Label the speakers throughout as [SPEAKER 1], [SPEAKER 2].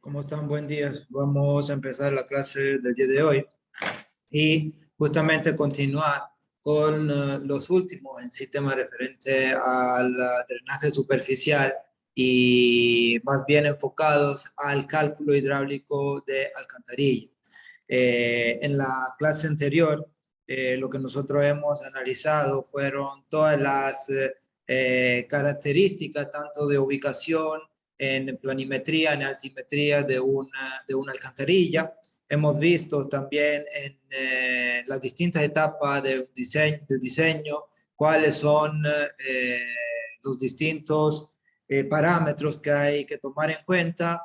[SPEAKER 1] ¿Cómo están? Buen día. Vamos a empezar la clase del día de hoy y justamente continuar con los últimos en sí temas referente al drenaje superficial y más bien enfocados al cálculo hidráulico de alcantarilla. En la clase anterior, lo que nosotros hemos analizado fueron todas las características tanto de ubicación en planimetría, en altimetría de una alcantarilla. Hemos visto también en las distintas etapas del diseño cuáles son los distintos parámetros que hay que tomar en cuenta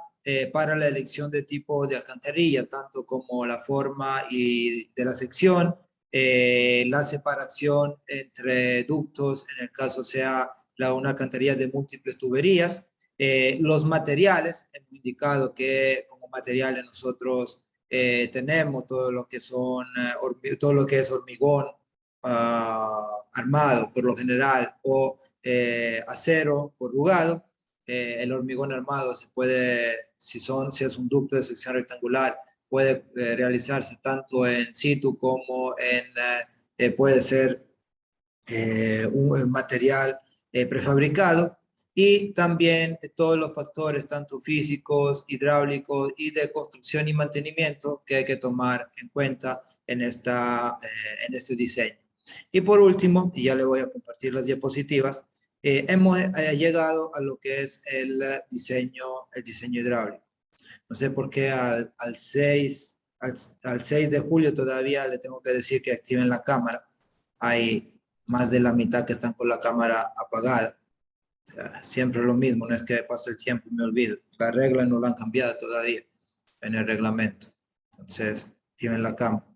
[SPEAKER 1] para la elección de tipo de alcantarilla, tanto como la forma y de la sección, la separación entre ductos, en el caso sea una alcantarilla de múltiples tuberías, los materiales. Hemos indicado que como materiales nosotros tenemos todo lo que son, todo lo que es hormigón armado por lo general o acero corrugado. El hormigón armado se puede, si es un ducto de sección rectangular, puede realizarse tanto en situ como puede ser un material prefabricado, y también todos los factores, tanto físicos, hidráulicos y de construcción y mantenimiento que hay que tomar en cuenta en este diseño. Y por último, y ya le voy a compartir las diapositivas, hemos llegado a lo que es el diseño hidráulico. No sé por qué al 6 de julio todavía le tengo que decir que activen la cámara. Hay más de la mitad que están con la cámara apagada. O sea, siempre lo mismo, no es que pase el tiempo y me olvido. La regla no la han cambiado todavía en el reglamento. Entonces, tienen la cámara.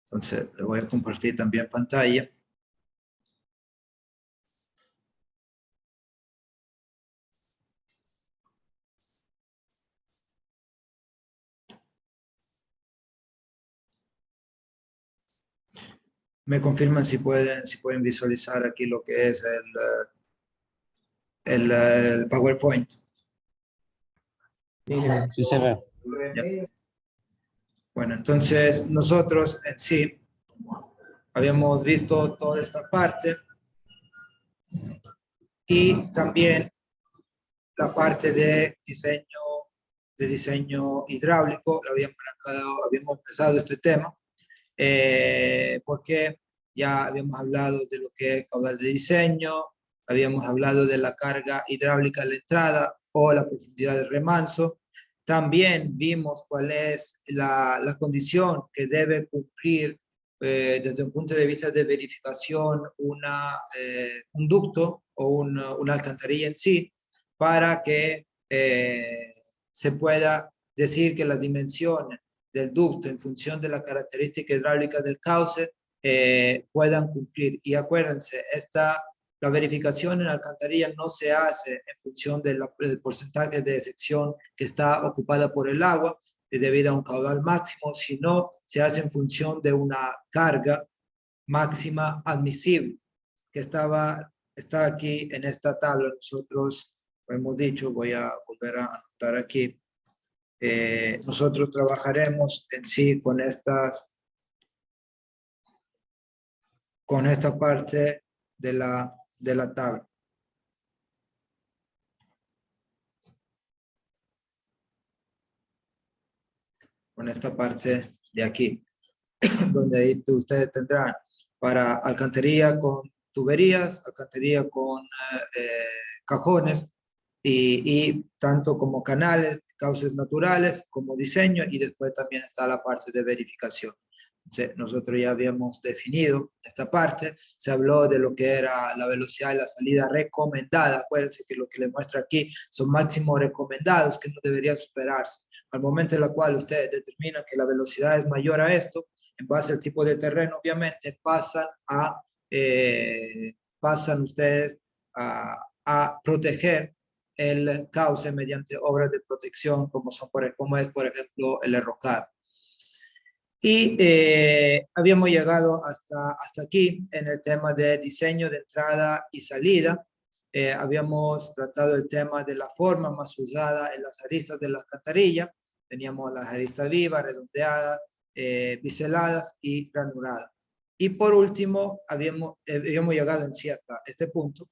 [SPEAKER 1] Entonces, le voy a compartir también pantalla. Me confirman si pueden visualizar aquí lo que es el PowerPoint.
[SPEAKER 2] Sí se ve.
[SPEAKER 1] Ya. Bueno, entonces nosotros en sí habíamos visto toda esta parte y también la parte de diseño hidráulico. Habíamos empezado este tema porque ya habíamos hablado de lo que es caudal de diseño, habíamos hablado de la carga hidráulica a la entrada o la profundidad del remanso. También vimos cuál es la condición que debe cumplir desde un punto de vista de verificación un ducto o una alcantarilla en sí, para que se pueda decir que las dimensiones del ducto en función de la característica hidráulica del cauce puedan cumplir. Y acuérdense, la verificación en alcantarilla no se hace en función del porcentaje de sección que está ocupada por el agua, debido a un caudal máximo, sino se hace en función de una carga máxima admisible, que está aquí en esta tabla. Nosotros hemos dicho, voy a volver a anotar aquí, nosotros trabajaremos en sí con esta parte de la tabla. Con esta parte de aquí, donde ahí ustedes tendrán para alcantarilla con tuberías, alcantarilla con cajones, y tanto como canales, cauces naturales, como diseño, y después también está la parte de verificación. Entonces, nosotros ya habíamos definido esta parte, se habló de lo que era la velocidad de la salida recomendada. Acuérdense que lo que le muestra aquí son máximos recomendados que no deberían superarse. Al momento en el cual ustedes determinan que la velocidad es mayor a esto, en base al tipo de terreno, obviamente, pasan ustedes a proteger el cauce mediante obras de protección, como es, por ejemplo, el enrocado. Y habíamos llegado hasta aquí en el tema de diseño de entrada y salida. Habíamos tratado el tema de la forma más usada en las aristas de la alcantarilla. Teníamos las aristas vivas, redondeadas, biseladas y granuladas. Y por último, habíamos llegado en sí hasta este punto.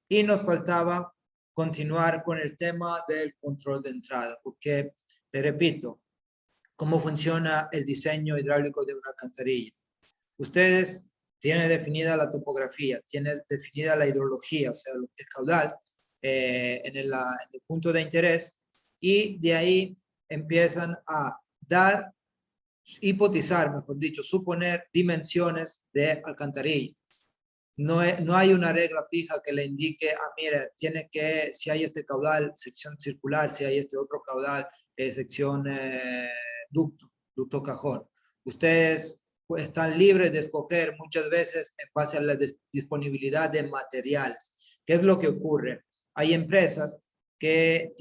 [SPEAKER 1] Y nos faltaba continuar con el tema del control de entrada, porque, te repito, ¿cómo funciona el diseño hidráulico de una alcantarilla? Ustedes tienen definida la topografía, tienen definida la hidrología, o sea, el caudal en el punto de interés, y de ahí empiezan a dar, hipotizar, mejor dicho, suponer dimensiones de alcantarilla. No hay una regla fija que le indique, mire, tiene que, si hay este caudal, sección circular, si hay este otro caudal, sección ducto cajón. Ustedes pues, están libres de escoger muchas veces en base a la disponibilidad de materiales. ¿Qué es lo que ocurre? Hay empresas que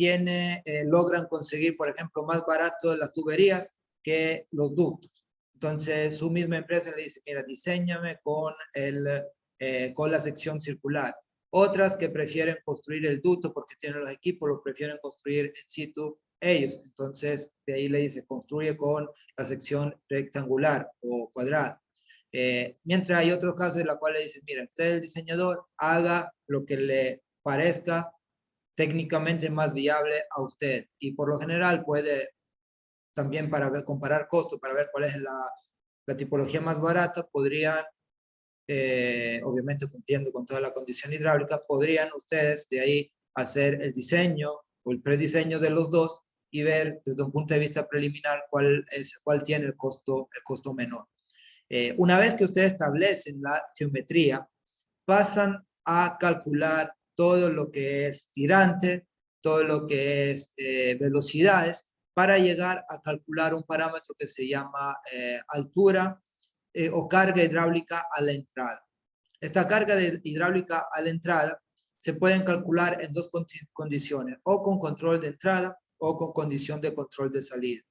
[SPEAKER 1] logran conseguir, por ejemplo, más barato las tuberías que los ductos. Entonces, su misma empresa le dice, mira, diséñame con la sección circular. Otras que prefieren construir el ducto porque tienen los equipos, lo prefieren construir en situ ellos. Entonces, de ahí le dice, construye con la sección rectangular o cuadrada. Mientras hay otros casos en los cuales le dicen, mira, usted el diseñador haga lo que le parezca técnicamente más viable a usted. Y por lo general puede también comparar costos, para ver cuál es la tipología más barata, podrían obviamente cumpliendo con toda la condición hidráulica, podrían ustedes de ahí hacer el diseño o el prediseño de los dos y ver desde un punto de vista preliminar cuál tiene el costo menor. Una vez que ustedes establecen la geometría, pasan a calcular todo lo que es tirante, todo lo que es velocidades, para llegar a calcular un parámetro que se llama altura o carga hidráulica a la entrada. Esta carga hidráulica a la entrada se pueden calcular en dos condiciones, o con control de entrada o con condición de control de salida.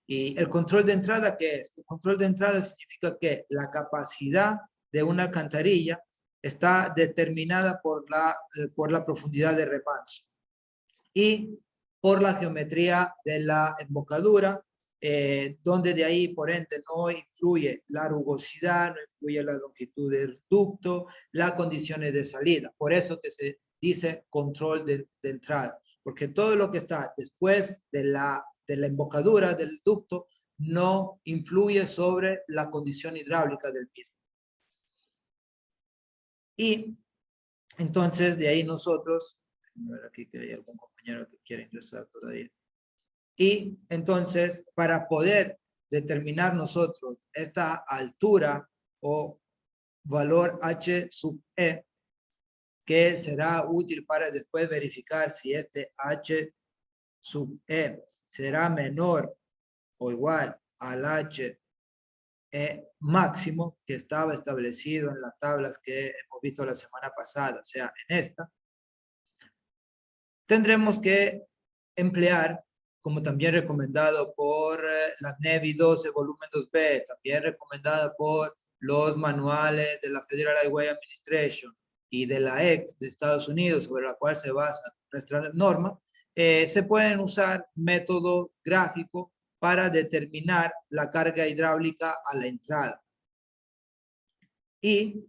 [SPEAKER 1] ¿Y el control de entrada qué es? El control de entrada significa que la capacidad de una alcantarilla está determinada por la profundidad de remanso y por la geometría de la embocadura, donde de ahí, por ende, no influye la rugosidad, no influye la longitud del ducto, las condiciones de salida. Por eso que se dice control de entrada, porque todo lo que está después de la embocadura del ducto no influye sobre la condición hidráulica del mismo. Y entonces de ahí nosotros, a ver aquí que hay algún compañero que quiere ingresar todavía. Y entonces, para poder determinar nosotros esta altura o valor H sub E, que será útil para después verificar si este H sub E será menor o igual al H máximo que estaba establecido en las tablas que hemos visto la semana pasada, o sea, en esta, tendremos que emplear, como también recomendado por la NEVI 12 volumen 2B, también recomendada por los manuales de la Federal Highway Administration y de la EC de Estados Unidos, sobre la cual se basa nuestra norma, se pueden usar método gráfico para determinar la carga hidráulica a la entrada. Y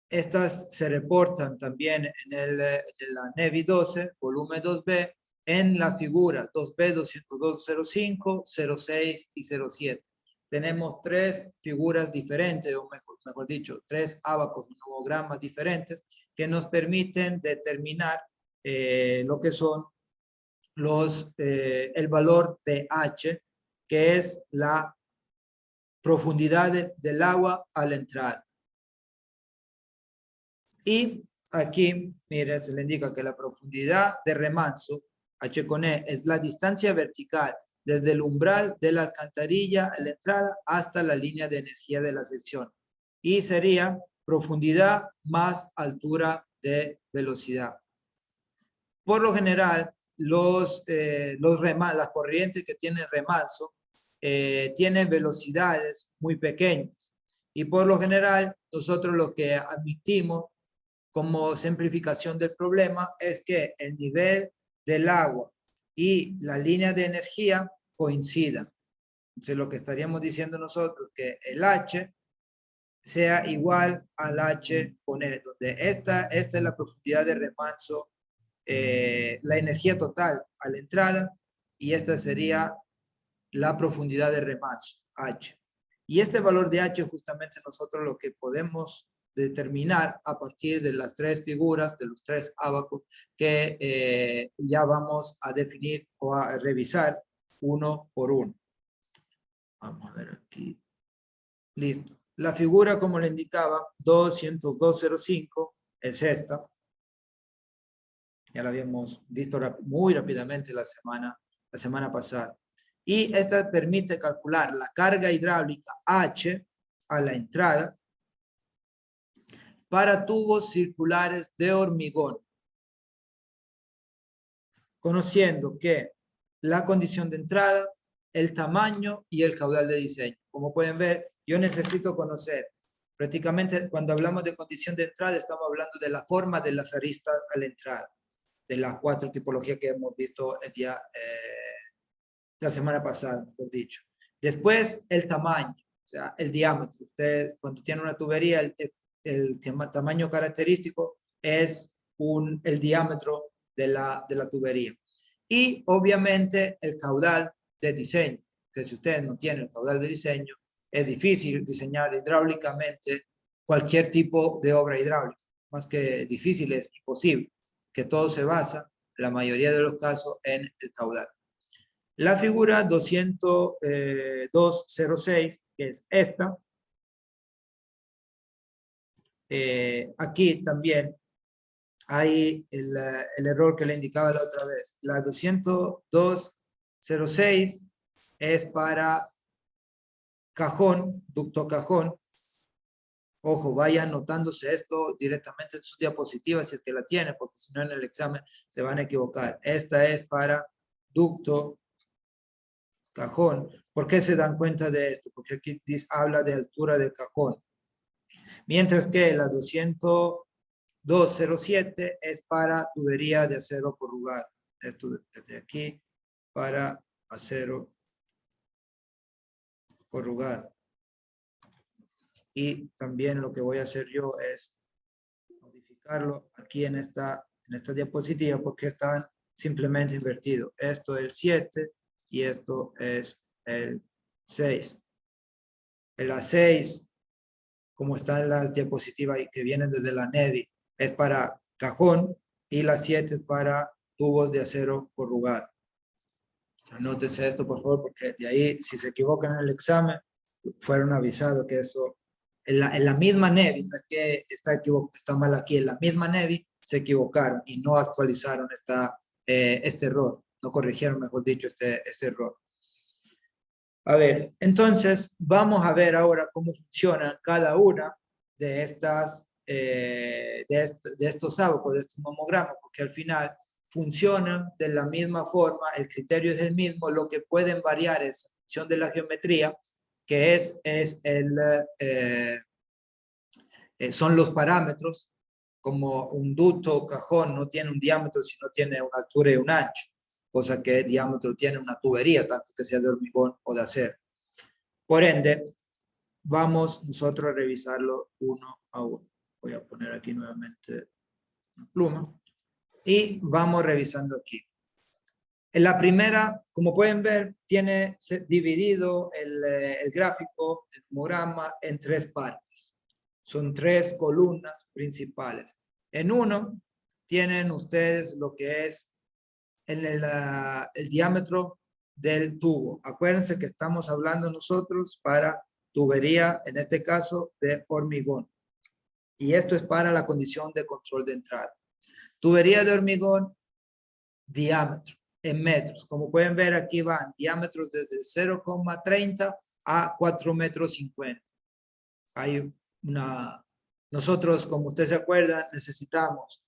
[SPEAKER 1] estas se reportan también en la NEVI 12, volumen 2B, en la figura 2B 20205, 06 y 07. Tenemos tres figuras diferentes, o mejor dicho, tres ábacos, nomogramas diferentes, que nos permiten determinar lo que son el valor de H, que es la profundidad del agua a la entrada. Y aquí, mire, se le indica que la profundidad de remanso, H con E, es la distancia vertical desde el umbral de la alcantarilla a la entrada hasta la línea de energía de la sección. Y sería profundidad más altura de velocidad. Por lo general, las corrientes que tienen remanso tienen velocidades muy pequeñas. Y por lo general, nosotros lo que admitimos como simplificación del problema es que el nivel del agua y la línea de energía coincidan. Entonces lo que estaríamos diciendo nosotros que el H sea igual al H con E, donde esta es la profundidad de remanso, la energía total a la entrada, y esta sería la profundidad de remanso, H. Y este valor de H justamente nosotros lo que podemos determinar a partir de las tres figuras, de los tres ábacos que ya vamos a definir o a revisar uno por uno. Vamos a ver aquí. Listo. La figura, como le indicaba, 202.05 es esta. Ya la habíamos visto muy rápidamente la semana pasada. Y esta permite calcular la carga hidráulica H a la entrada para tubos circulares de hormigón, conociendo que la condición de entrada, el tamaño y el caudal de diseño. Como pueden ver, yo necesito conocer, prácticamente cuando hablamos de condición de entrada, estamos hablando de la forma de las aristas a la entrada, de las 4 tipologías que hemos visto la semana pasada, mejor dicho. Después, el tamaño, o sea, el diámetro. Usted, cuando tiene una tubería, el tamaño característico es el diámetro de la tubería. Y, obviamente, el caudal de diseño, que si usted no tiene el caudal de diseño, es difícil diseñar hidráulicamente cualquier tipo de obra hidráulica. Más que difícil, es imposible, que todo se basa, la mayoría de los casos, en el caudal. La figura 202.06, que es esta, aquí también hay el error que le indicaba la otra vez. La 202.06 es para cajón, ducto cajón. Ojo, vaya anotándose esto directamente en su diapositiva si es que la tiene, porque si no en el examen se van a equivocar. Esta es para ducto cajón. ¿Por qué se dan cuenta de esto? Porque aquí habla de altura de cajón. Mientras que la 202.07 es para tubería de acero corrugado. Esto desde aquí para acero corrugado. Y también lo que voy a hacer yo es modificarlo aquí en esta diapositiva porque están simplemente invertidos. Esto es el 7 y esto es el 6. El A6, como está en las diapositivas que vienen desde la NEVI, es para cajón y la 7 es para tubos de acero corrugado. Anótense esto, por favor, porque de ahí, si se equivocan en el examen, fueron avisados que eso, en la misma NEVI, no es que está mal aquí, en la misma NEVI se equivocaron y no actualizaron este error, no corrigieron, mejor dicho, este error. A ver, entonces vamos a ver ahora cómo funciona cada una de estos ábacos, de estos nomogramas, porque al final funcionan de la misma forma, el criterio es el mismo, lo que pueden variar es la función de la geometría, que son los parámetros, como un ducto o cajón no tiene un diámetro, sino tiene una altura y un ancho, cosa que el diámetro tiene una tubería, tanto que sea de hormigón o de acero. Por ende, vamos nosotros a revisarlo uno a uno. Voy a poner aquí nuevamente una pluma. Y vamos revisando aquí. En la primera, como pueden ver, tiene dividido el gráfico, el homograma, en 3 partes. Son 3 columnas principales. En uno, tienen ustedes lo que es el diámetro del tubo. Acuérdense que estamos hablando nosotros para tubería, en este caso, de hormigón. Y esto es para la condición de control de entrada. Tubería de hormigón, diámetro en metros. Como pueden ver, aquí van diámetros desde 0,30 a 4,50 metros. Hay nosotros, como ustedes se acuerdan, necesitamos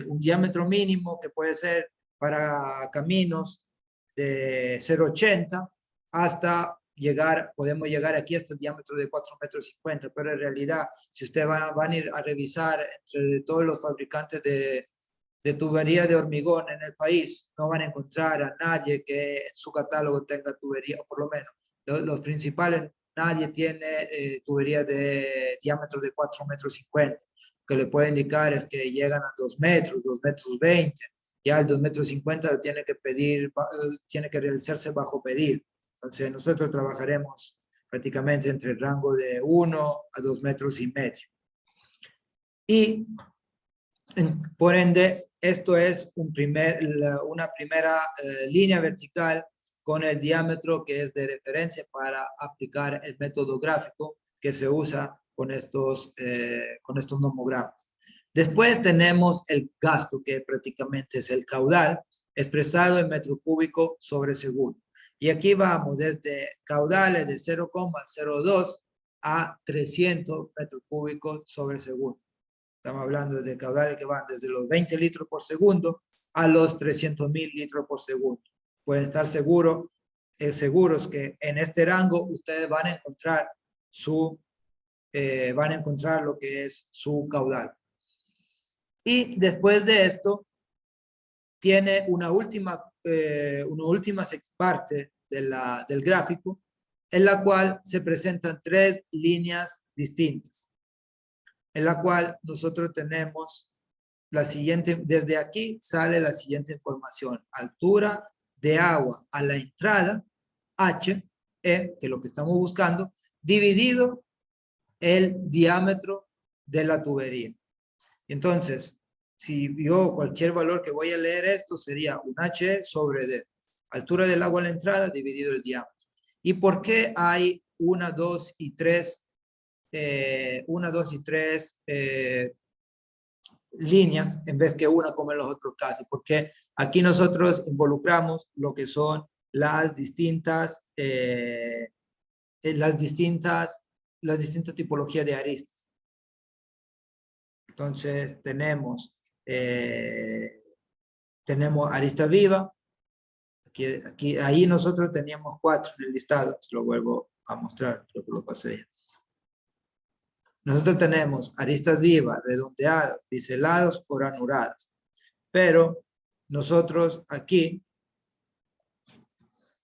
[SPEAKER 1] un diámetro mínimo que puede ser para caminos de 0,80 hasta podemos llegar aquí hasta el diámetro de 4,50 metros, pero en realidad, si ustedes van a ir a revisar entre todos los fabricantes de tubería de hormigón en el país, no van a encontrar a nadie que en su catálogo tenga tubería, o por lo menos los principales, nadie tiene tubería de diámetro de 4,50 metros. Lo que le puede indicar es que llegan a 2 metros, 2,20 metros. Ya el 2,50 metros tiene que pedir, tiene que realizarse bajo pedido. Entonces nosotros trabajaremos prácticamente entre el rango de 1 a 2,5 metros. Y por ende, esto es una primera línea vertical con el diámetro que es de referencia para aplicar el método gráfico que se usa con estos nomogramas. Después tenemos el gasto, que prácticamente es el caudal, expresado en metro cúbico sobre segundo. Y aquí vamos desde caudales de 0,02 a 300 metros cúbicos sobre segundo. Estamos hablando de caudales que van desde los 20 litros por segundo a los 300,000 litros por segundo. Pueden estar seguros que en este rango ustedes van a encontrar lo que es su caudal. Y después de esto, tiene una última parte del gráfico, en la cual se presentan 3 líneas distintas, en la cual nosotros tenemos la siguiente, desde aquí sale la siguiente información: altura de agua a la entrada, H, E, que es lo que estamos buscando, dividido el diámetro de la tubería. Entonces, si yo cualquier valor que voy a leer esto sería un HE sobre D, altura del agua a la entrada dividido el diámetro. ¿Y por qué hay 1, 2 y 3 líneas en vez que una como en los otros casos? Porque aquí nosotros involucramos lo que son las distintas tipologías de aristas. Entonces tenemos arista viva. Ahí nosotros teníamos 4 en el listado. Se lo vuelvo a mostrar, creo que lo pasé ya. Nosotros tenemos aristas vivas, redondeadas, biseladas o ranuradas. Pero nosotros aquí,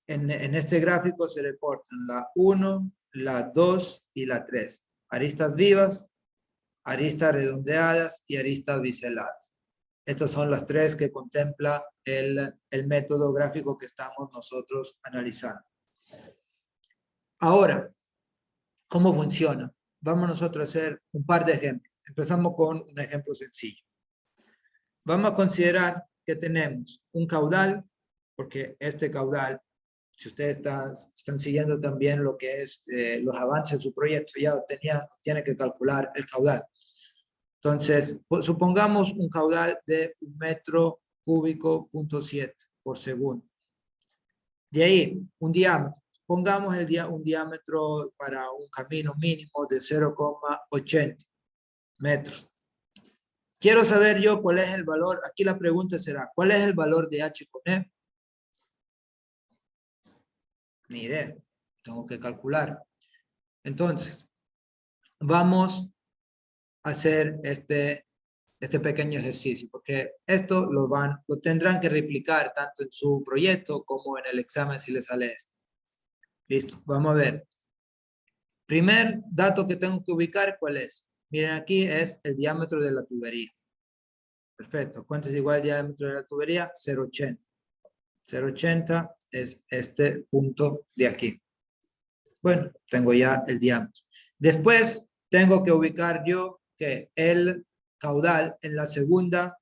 [SPEAKER 1] en este gráfico se reportan la 1, la 2 y la 3. Aristas vivas, aristas redondeadas y aristas biseladas. Estas son las 3 que contempla el método gráfico que estamos nosotros analizando. Ahora, ¿cómo funciona? Vamos nosotros a hacer un par de ejemplos. Empezamos con un ejemplo sencillo. Vamos a considerar que tenemos un caudal, porque este caudal, si ustedes están siguiendo también lo que es los avances de su proyecto, ya tiene que calcular el caudal. Entonces, supongamos un caudal de 1 metro cúbico punto 7 por segundo. De ahí, un diámetro. Pongamos un diámetro para un camino mínimo de 0,80 metros. Quiero saber yo cuál es el valor. Aquí la pregunta será, ¿cuál es el valor de H con E? Ni idea. Tengo que calcular. Entonces, vamos a hacer este pequeño ejercicio, porque esto lo tendrán que replicar tanto en su proyecto como en el examen si les sale esto. Listo, vamos a ver. Primer dato que tengo que ubicar, ¿cuál es? Miren, aquí es el diámetro de la tubería. Perfecto. ¿Cuánto es igual al diámetro de la tubería? 0,80. 0,80 es este punto de aquí. Bueno, tengo ya el diámetro. Después tengo que ubicar yo que el caudal en la segunda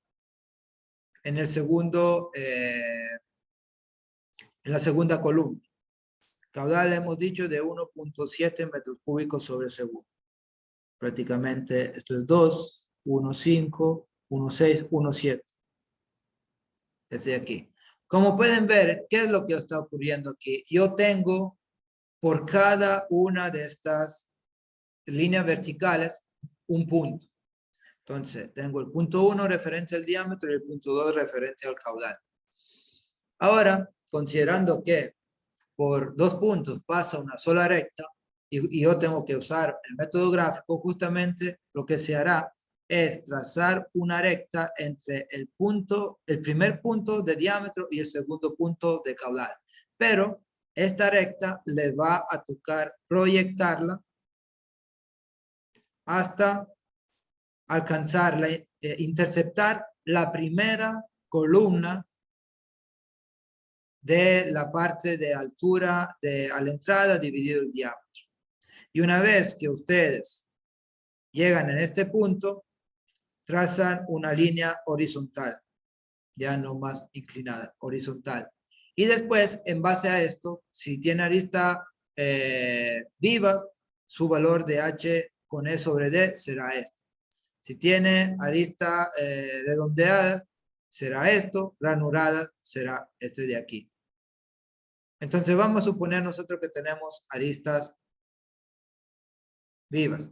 [SPEAKER 1] columna. Caudal hemos dicho de 1,7 metros cúbicos sobre segundo. Prácticamente esto es 2, 1,5, 1,6, 1,7. Desde aquí. Como pueden ver, ¿qué es lo que está ocurriendo aquí? Yo tengo por cada una de estas líneas verticales un punto. Entonces, tengo el punto 1 referente al diámetro y el punto 2 referente al caudal. Ahora, considerando que por 2 puntos pasa una sola recta y yo tengo que usar el método gráfico, justamente lo que se hará es trazar una recta entre el primer punto de diámetro y el segundo punto de caudal. Pero esta recta le va a tocar proyectarla hasta alcanzarla, interceptar la primera columna de la parte de altura a la entrada dividido el diámetro. Y una vez que ustedes llegan en este punto, trazan una línea horizontal, ya no más inclinada, horizontal. Y después, en base a esto, si tiene arista viva, su valor de H con E sobre D será esto. Si tiene arista redondeada, será esto, ranurada será este de aquí. Entonces vamos a suponer nosotros que tenemos aristas vivas.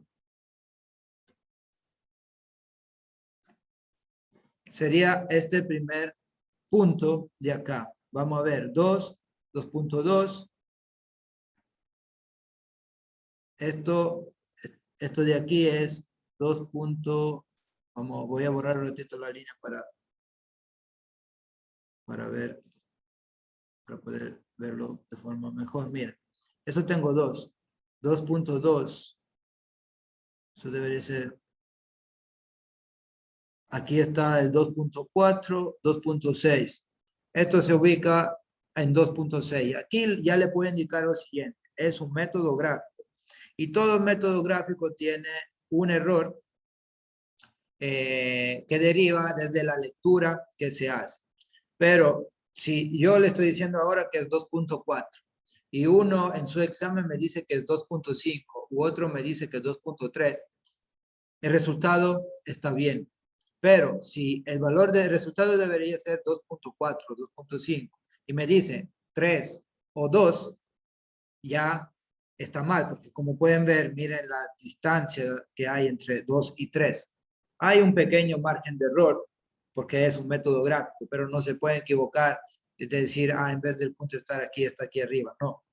[SPEAKER 1] Sería este primer punto de acá. Vamos a ver, 2, 2.2. Esto de aquí es 2. Voy a borrar un ratito la línea para ver, para poder verlo de forma mejor. Miren, eso tengo 2. 2.2. Eso debería ser. Aquí está el 2.4, 2.6. Esto se ubica en 2.6. Aquí ya le puedo indicar lo siguiente. Es un método gráfico. Y todo método gráfico tiene un error que deriva desde la lectura que se hace. Pero si yo le estoy diciendo ahora que es 2.4 y uno en su examen me dice que es 2.5 u otro me dice que es 2.3, el resultado está bien. Pero si el valor del resultado debería ser 2.4, 2.5 y me dice 3 o 2, ya está mal, porque como pueden ver, miren la distancia que hay entre 2 y 3. Hay un pequeño margen de error, porque es un método gráfico, pero no se puede equivocar de decir, en vez del punto estar aquí, está aquí arriba. No.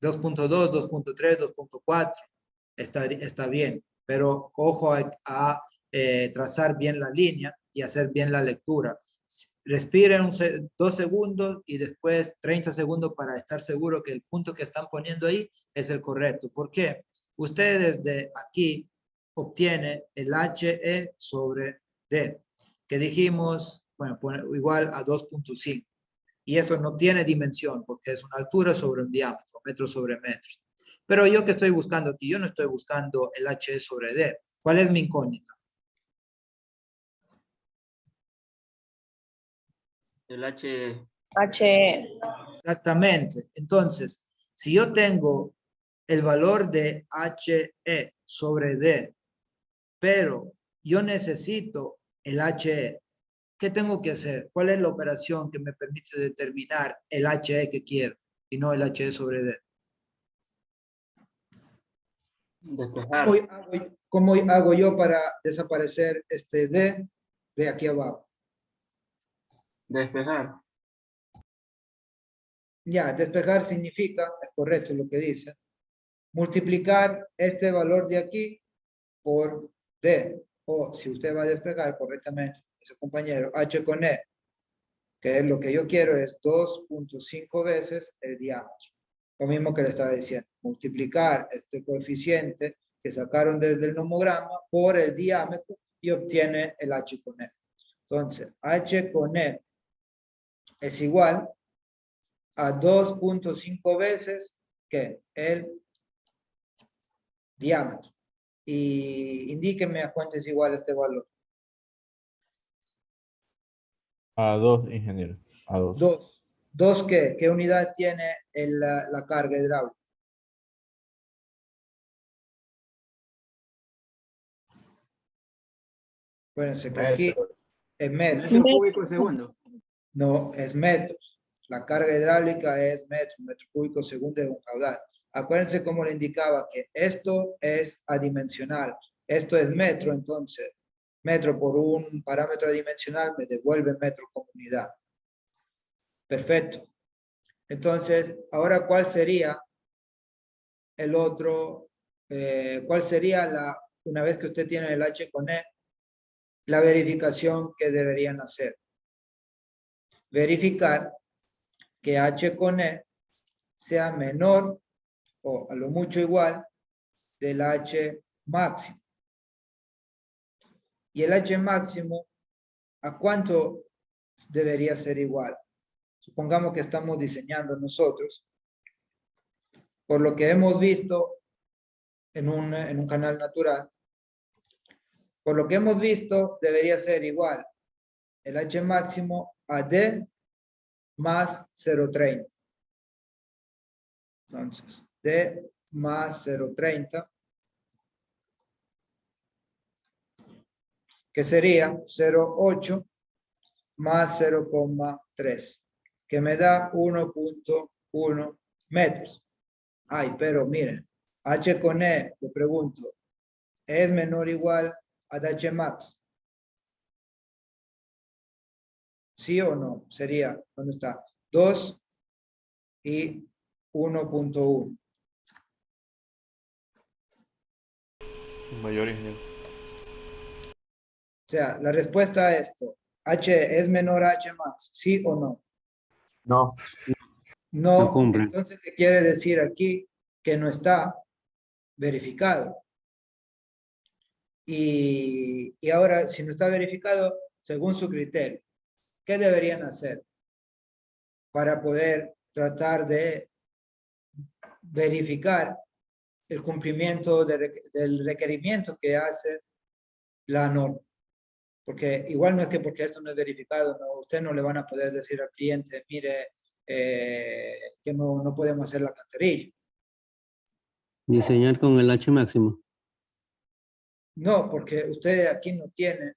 [SPEAKER 1] 2.2, 2.3, 2.4 está bien, pero ojo a trazar bien la línea y hacer bien la lectura. Respiren 2 segundos y después 30 segundos para estar seguro que el punto que están poniendo ahí es el correcto. ¿Por qué? Ustedes de aquí obtienen el HE sobre D, que dijimos, bueno, igual a 2.5. Y esto no tiene dimensión porque es una altura sobre un diámetro, metro sobre metro. Pero yo que estoy buscando aquí, yo no estoy buscando el HE sobre D. ¿Cuál es mi incógnita?
[SPEAKER 2] El H.
[SPEAKER 3] HE.
[SPEAKER 1] Exactamente. Entonces, si yo tengo el valor de HE sobre D, pero yo necesito el HE, ¿qué tengo que hacer? ¿Cuál es la operación que me permite determinar el HE que quiero y no el HE sobre D?
[SPEAKER 2] Despejar.
[SPEAKER 1] ¿Cómo hago yo para desaparecer este D de aquí abajo?
[SPEAKER 2] Despejar.
[SPEAKER 1] Ya, despejar significa, es correcto lo que dice, multiplicar este valor de aquí por D. O si usted va a despejar correctamente, su compañero, H con E, que es lo que yo quiero, es 2.5 veces el diámetro. Lo mismo que le estaba diciendo, multiplicar este coeficiente que sacaron desde el nomograma por el diámetro y obtiene el H con E. Entonces, H con E es igual a 2.5 veces que el diámetro. Y indíqueme a cuánto es igual este valor.
[SPEAKER 4] A 2, ingeniero. A 2.
[SPEAKER 1] 2. ¿2 qué? ¿Qué unidad tiene la carga hidráulica? Acuérdense que aquí es metros.
[SPEAKER 2] Metro cúbico segundo.
[SPEAKER 1] No, es metros. La carga hidráulica es metros, metro cúbico segundo de un caudal. Acuérdense como le indicaba que esto es adimensional. Esto es metro, entonces metro por un parámetro adimensional me devuelve metro como unidad. Perfecto. Entonces, ahora, ¿cuál sería el otro? ¿Cuál sería una vez que usted tiene el H con E, la verificación que deberían hacer? Verificar que H con E sea menor o a lo mucho igual del H máximo. Y el H máximo, ¿a cuánto debería ser igual? Supongamos que estamos diseñando nosotros. Por lo que hemos visto en un canal natural, por lo que hemos visto, debería ser igual el H máximo a D más 0,30. Entonces, D más 0,30, que sería 0,8 más 0,3, que me da 1,1 metros. Ay, pero miren, H con E, le pregunto, ¿es menor o igual a H max? ¿Sí o no? Sería, ¿dónde está? 2 y 1,1.
[SPEAKER 3] Mayor, ingeniero.
[SPEAKER 1] O sea, la respuesta a esto, H es menor a H max, ¿sí o no?
[SPEAKER 4] No.
[SPEAKER 1] No,
[SPEAKER 2] No cumple.
[SPEAKER 1] entonces, ¿qué quiere decir aquí? Que no está verificado. Y ahora, si no está verificado, según su criterio, ¿qué deberían hacer para poder tratar de verificar el cumplimiento del requerimiento que hace la norma? Porque igual no es que porque esto no es verificado, no, usted no le van a poder decir al cliente, mire, que no podemos hacer la canterilla.
[SPEAKER 2] Diseñar con el H máximo.
[SPEAKER 1] No, porque usted aquí no tiene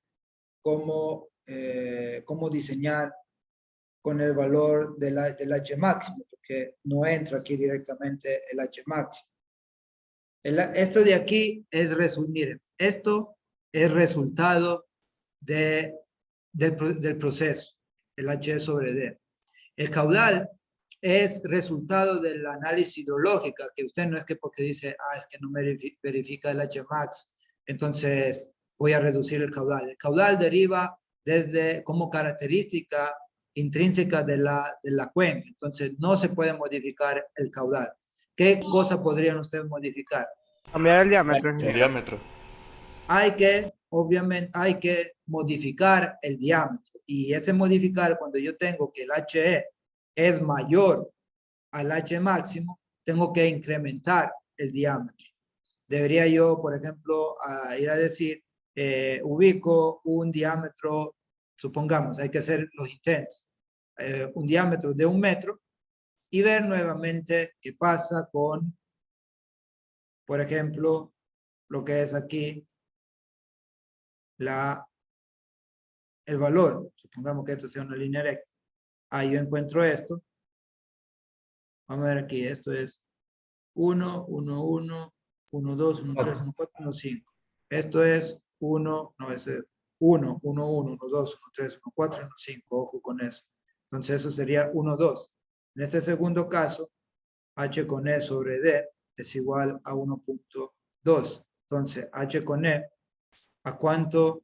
[SPEAKER 1] cómo diseñar con el valor del H máximo, porque no entra aquí directamente el H máximo. Esto de aquí es resumir. Esto es resultado del proceso, el H sobre D. El caudal es resultado del análisis hidrológico, que usted no es que porque dice, es que no me verifica el H max, entonces voy a reducir el caudal. El caudal deriva desde como característica intrínseca de la cuenca, entonces no se puede modificar el caudal. ¿Qué cosa podrían ustedes modificar?
[SPEAKER 5] Cambiar el diámetro,
[SPEAKER 3] El
[SPEAKER 5] ingeniero.
[SPEAKER 3] diámetro.
[SPEAKER 1] Obviamente, hay que modificar el diámetro. Y ese modificar, cuando yo tengo que el HE es mayor al H máximo, tengo que incrementar el diámetro. Debería yo, por ejemplo, ir a decir, ubico un diámetro, supongamos, hay que hacer los intentos, un diámetro de 1 metro y ver nuevamente qué pasa con, por ejemplo, lo que es aquí el valor. Supongamos que esto sea una línea recta. Yo encuentro esto. Vamos a ver aquí, esto es 1, 1, 1, 1, 2, 1, 3, 1, 4, 1, 5. Esto es 1, no, es 1, 1, 1, 1, 2, 1, 3, 1, 4, 1, 5. Ojo con eso. Entonces eso sería 1, 2. En este segundo caso, H con E sobre D es igual a 1.2. Entonces, H con E, ¿a cuánto?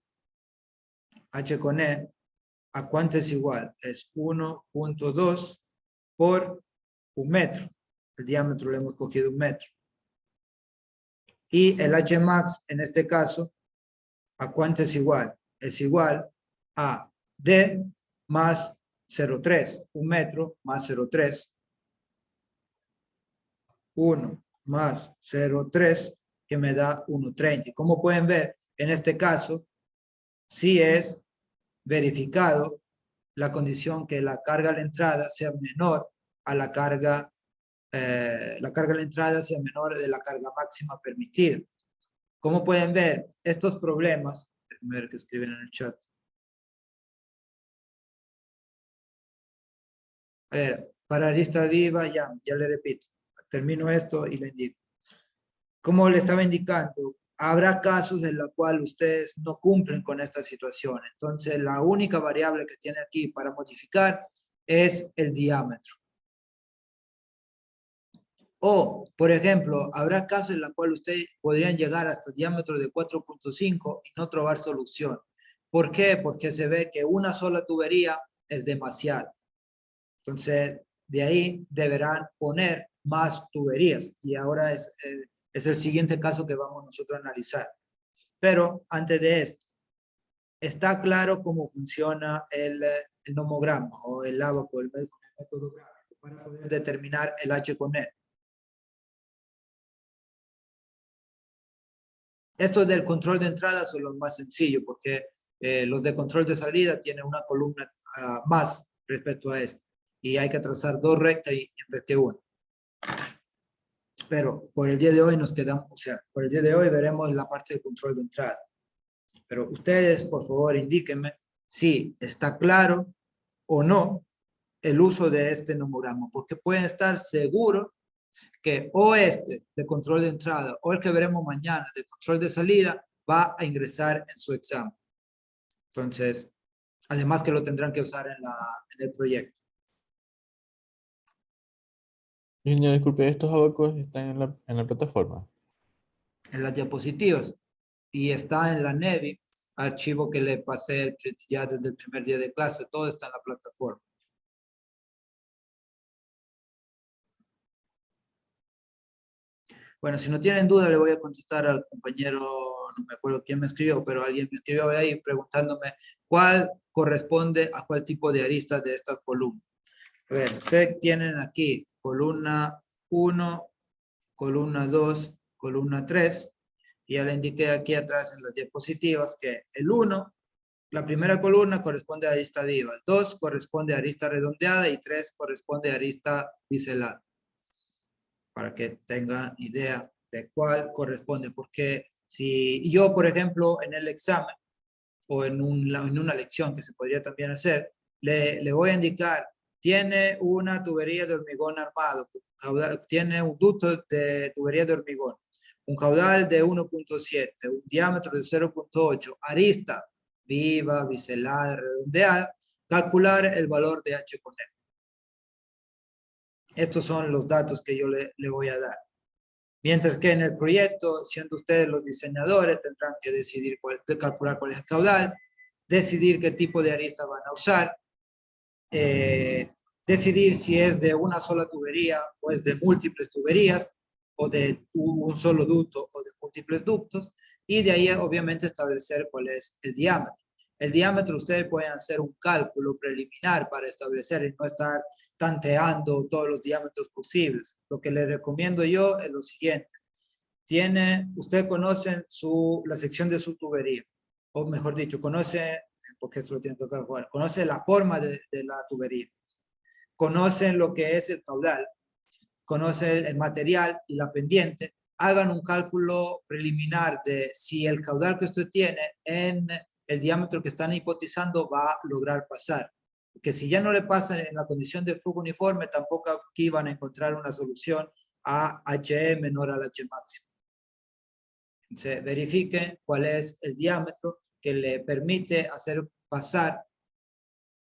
[SPEAKER 1] H con E, ¿a cuánto es igual? Es 1.2 por 1 metro. El diámetro le hemos cogido 1 metro. Y el H max, en este caso, ¿a cuánto es igual? Es igual a D más 0,3. 1 metro más 0,3. 1 más 0,3, que me da 1,30. Como pueden ver, en este caso, sí es verificado la condición que la carga a la entrada sea menor a la carga a la entrada sea menor de la carga máxima permitida. Como pueden ver, estos problemas, déjenme ver que escriben en el chat. A ver, para lista viva, ya le repito, termino esto y le indico. Como le estaba indicando, habrá casos en los cuales ustedes no cumplen con esta situación. Entonces, la única variable que tiene aquí para modificar es el diámetro. O, por ejemplo, habrá casos en los cuales ustedes podrían llegar hasta diámetros de 4.5 y no trobar solución. ¿Por qué? Porque se ve que una sola tubería es demasiado. Entonces, de ahí deberán poner más tuberías. Y ahora es el siguiente caso que vamos nosotros a analizar. Pero antes de esto, está claro cómo funciona el nomograma o el ábaco, el método gráfico, para poder determinar el H con E. Estos del control de entrada son los más sencillos porque los de control de salida tienen una columna más respecto a esto. Y hay que trazar 2 rectas y en vez de 1. Pero por el día de hoy nos quedamos, o sea, por el día de hoy veremos la parte de control de entrada. Pero ustedes, por favor, indíquenme si está claro o no el uso de este nomograma, porque pueden estar seguros que o este de control de entrada o el que veremos mañana de control de salida va a ingresar en su examen. Entonces, además que lo tendrán que usar en el proyecto.
[SPEAKER 4] Ingeniero, disculpe, estos abacos están en la plataforma.
[SPEAKER 1] En las diapositivas y está en la NEVI, archivo que le pasé ya desde el primer día de clase, todo está en la plataforma. Bueno, si no tienen duda, le voy a contestar al compañero, no me acuerdo quién me escribió, pero alguien me escribió ahí preguntándome cuál corresponde a cuál tipo de arista de estas columnas. A ver, ustedes tienen aquí columna 1, columna 2, columna 3, y ya le indiqué aquí atrás en las diapositivas que el 1, la primera columna corresponde a arista viva, el 2 corresponde a arista redondeada y 3 corresponde a arista biselar. Para que tengan idea de cuál corresponde, porque si yo, por ejemplo, en el examen o en una lección que se podría también hacer, le voy a indicar, tiene una tubería de hormigón armado, tiene un ducto de tubería de hormigón, un caudal de 1.7, un diámetro de 0.8, arista viva, biselar, redondeada, calcular el valor de H con E. Estos son los datos que yo le voy a dar. Mientras que en el proyecto, siendo ustedes los diseñadores, tendrán que decidir calcular cuál es el caudal, decidir qué tipo de arista van a usar, decidir si es de una sola tubería o es de múltiples tuberías, o de un solo ducto o de múltiples ductos, y de ahí obviamente establecer cuál es el diámetro. El diámetro ustedes pueden hacer un cálculo preliminar para establecer y no estar tanteando todos los diámetros posibles. Lo que les recomiendo yo es lo siguiente. Ustedes conocen la sección de su tubería, o mejor dicho, conoce, porque eso lo tienen que calcular, conoce la forma de la tubería, conocen lo que es el caudal, conocen el material y la pendiente, hagan un cálculo preliminar de si el caudal que usted tiene en el diámetro que están hipotizando va a lograr pasar. Que si ya no le pasa en la condición de flujo uniforme, tampoco aquí van a encontrar una solución a HE menor al H máximo. Entonces, verifiquen cuál es el diámetro que le permite hacer pasar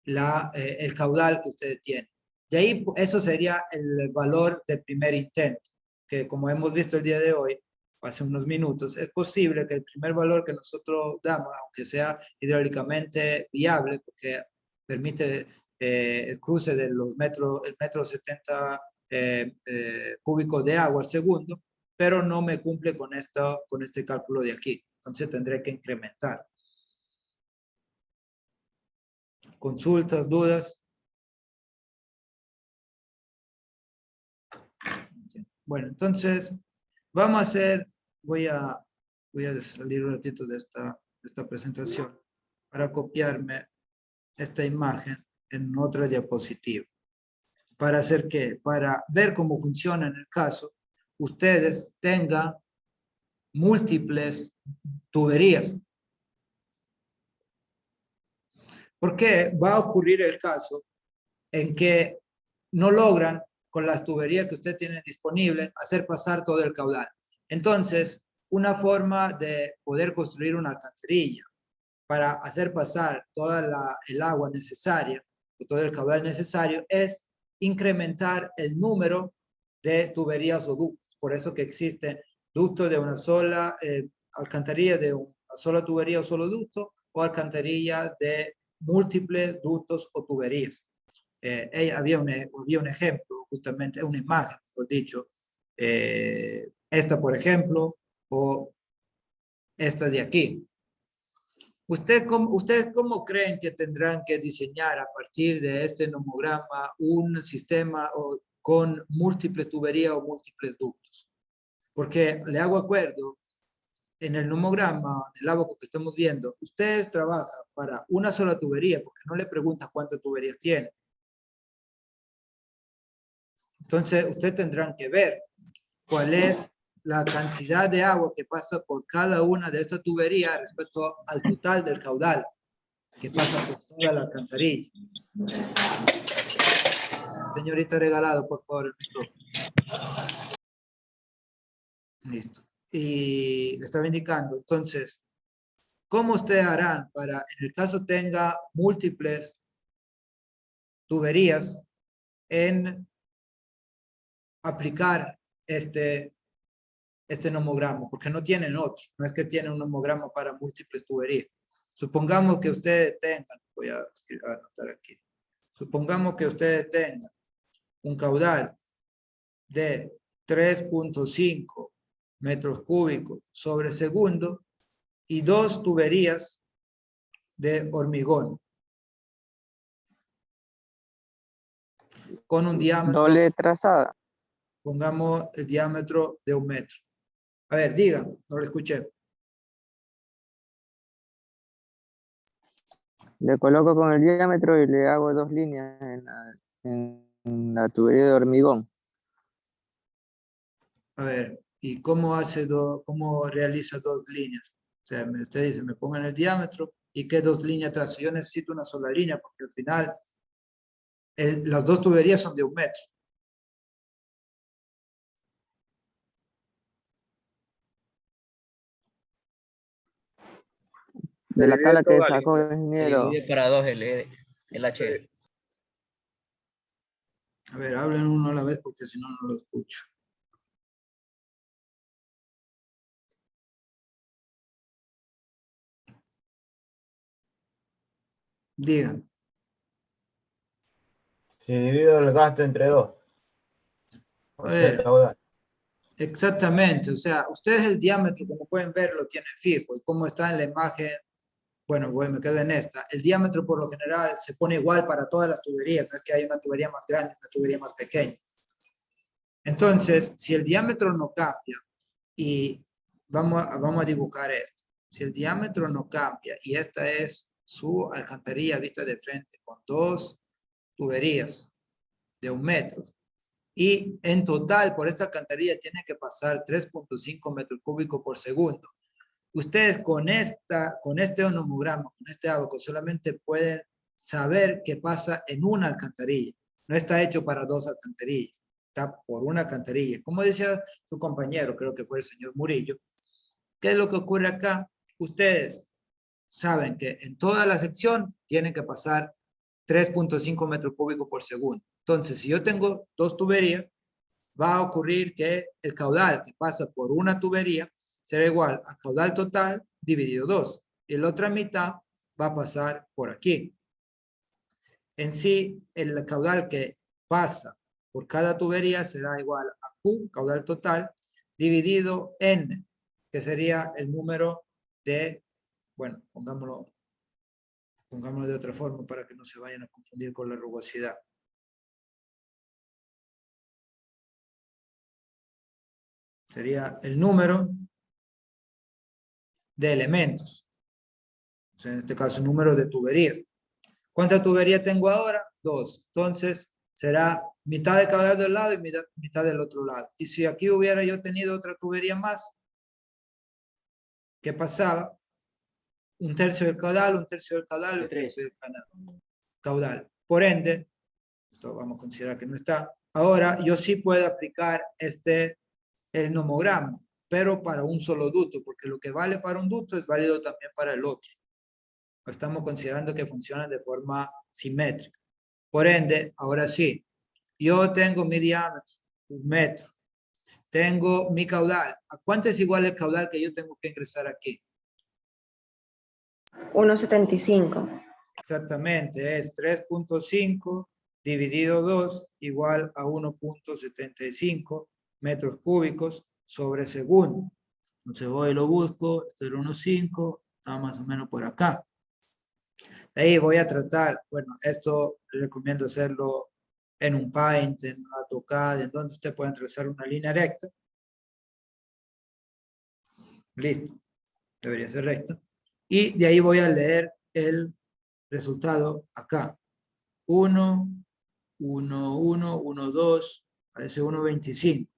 [SPEAKER 1] el caudal que ustedes tienen. De ahí, eso sería el valor del primer intento, que como hemos visto el día de hoy, hace unos minutos, es posible que el primer valor que nosotros damos, aunque sea hidráulicamente viable, porque permite el cruce de los el metro 70 cúbicos de agua al segundo, pero no me cumple con este cálculo de aquí. Entonces tendré que incrementar. ¿Consultas, dudas? Bueno, entonces vamos a hacer, voy a salir un ratito de esta presentación para copiarme esta imagen en otra diapositiva. ¿Para hacer qué? Para ver cómo funciona en el caso, ustedes tengan múltiples tuberías. Porque va a ocurrir el caso en que no logran con las tuberías que usted tiene disponible hacer pasar todo el caudal. Entonces, una forma de poder construir una alcantarilla para hacer pasar toda el agua necesaria, o todo el caudal necesario, es incrementar el número de tuberías o ductos. Por eso que existen ductos de una sola, alcantarilla de una sola tubería o solo ducto, o alcantarilla de múltiples ductos o tuberías. Había un ejemplo, justamente una imagen, mejor dicho, esta por ejemplo, o esta de aquí. ¿Ustedes cómo creen que tendrán que diseñar a partir de este nomograma un sistema con múltiples tuberías o múltiples ductos? Porque le hago acuerdo, en el nomograma, en el abaco que estamos viendo, ustedes trabajan para una sola tubería, porque no le preguntan cuántas tuberías tienen. Entonces, ustedes tendrán que ver cuál es la cantidad de agua que pasa por cada una de estas tuberías respecto al total del caudal que pasa por toda la alcantarilla. Señorita Regalado, por favor, el micrófono. Listo. Y le estaba indicando, entonces, ¿cómo ustedes harán para, en el caso tenga múltiples tuberías, en aplicar este nomograma? Porque no tienen otro, no es que tienen un nomograma para múltiples tuberías. Supongamos que ustedes tengan, voy a anotar aquí, supongamos que ustedes tengan un caudal de 3.5 metros cúbicos sobre segundo y 2 tuberías de hormigón con un diámetro,
[SPEAKER 3] Doble trazada.
[SPEAKER 1] pongamos el diámetro de 1 metro. A ver, díganme, no lo escuché.
[SPEAKER 3] Le coloco con el diámetro y le hago 2 líneas en la tubería de hormigón.
[SPEAKER 1] A ver, ¿y cómo cómo realiza 2 líneas? O sea, usted dice, me pongan el diámetro y qué 2 líneas trazo. Yo necesito una sola línea porque al final las 2 tuberías son de 1 metro.
[SPEAKER 3] De la tabla que sacó el ingeniero.
[SPEAKER 2] Divide para 2 el H.
[SPEAKER 1] A ver, hablen uno a la vez porque si no, no lo escucho. Digan.
[SPEAKER 5] Si divido el gasto entre 2,
[SPEAKER 1] A
[SPEAKER 5] o sea, el
[SPEAKER 1] ver,
[SPEAKER 5] caudal.
[SPEAKER 1] exactamente. O sea, ustedes el diámetro, como pueden ver, lo tienen fijo. Y como está en la imagen, bueno, me quedo en esta. El diámetro por lo general se pone igual para todas las tuberías. No es que hay una tubería más grande, una tubería más pequeña. Entonces, si el diámetro no cambia, y vamos a dibujar esto. Si el diámetro no cambia, y esta es su alcantarilla vista de frente, con 2 tuberías de 1 metro, y en total por esta alcantarilla tiene que pasar 3.5 metros cúbicos por segundo. Ustedes con este nomograma, con este abaco, solamente pueden saber qué pasa en una alcantarilla. No está hecho para 2 alcantarillas, está por una alcantarilla. Como decía su compañero, creo que fue el señor Murillo, ¿qué es lo que ocurre acá? Ustedes saben que en toda la sección tienen que pasar 3.5 metros cúbicos por segundo. Entonces, si yo tengo 2 tuberías, va a ocurrir que el caudal que pasa por una tubería será igual al caudal total dividido 2. Y la otra mitad va a pasar por aquí. En sí, el caudal que pasa por cada tubería será igual a Q, caudal total, dividido N, que sería el número de, bueno, pongámoslo de otra forma para que no se vayan a confundir con la rugosidad. Sería el número de elementos. O sea, en este caso, el número de tuberías. ¿Cuántas tuberías tengo ahora? 2. Entonces, será mitad de cada lado y mitad del otro lado. Y si aquí hubiera yo tenido otra tubería más, ¿qué pasaba? 1/3 del caudal, 1/3 del caudal, 1/3 del caudal. Por ende, esto vamos a considerar que no está. Ahora, yo sí puedo aplicar el nomograma, pero para un solo ducto, porque lo que vale para un ducto es válido también para el otro. Estamos considerando que funcionan de forma simétrica. Por ende, ahora sí, yo tengo mi diámetro, 1 metro. Tengo mi caudal. ¿A cuánto es igual el caudal que yo tengo que ingresar aquí?
[SPEAKER 6] 1,75.
[SPEAKER 1] Exactamente, es 3.5 dividido 2 igual a 1.75 metros cúbicos sobre segundo. Entonces voy y lo busco, esto era 1.5, está más o menos por acá. De ahí voy a tratar, bueno, esto recomiendo hacerlo en un Paint, en una AutoCAD, en donde usted puede trazar una línea recta. Listo, debería ser recta. Y de ahí voy a leer el resultado acá. 1, 1, 1, 1, 2, parece 1.25.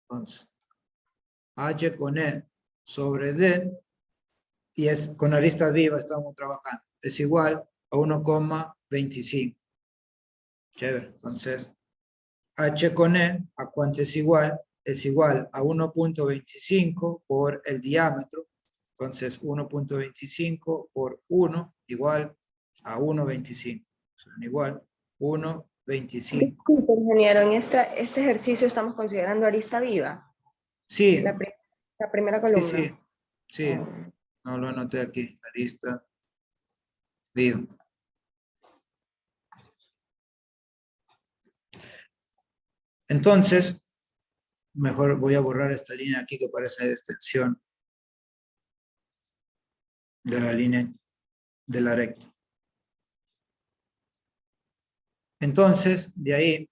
[SPEAKER 1] Entonces, H con E sobre D, y es con aristas vivas estamos trabajando, es igual a 1,25. Chévere, entonces, H con E, ¿a cuánto es igual? Es igual a 1.25 por el diámetro. Entonces, 1.25 por 1 igual a 1.25. Son igual 1.25.
[SPEAKER 6] Disculpe, ingeniero, en este ejercicio estamos considerando arista viva,
[SPEAKER 1] Sí,
[SPEAKER 6] la primera
[SPEAKER 1] sí,
[SPEAKER 6] columna.
[SPEAKER 1] sí. Sí,
[SPEAKER 6] Oh.
[SPEAKER 1] no lo anoté aquí. Arista viva. Entonces, mejor voy a borrar esta línea aquí que parece extensión de la línea de la recta. Entonces, de ahí,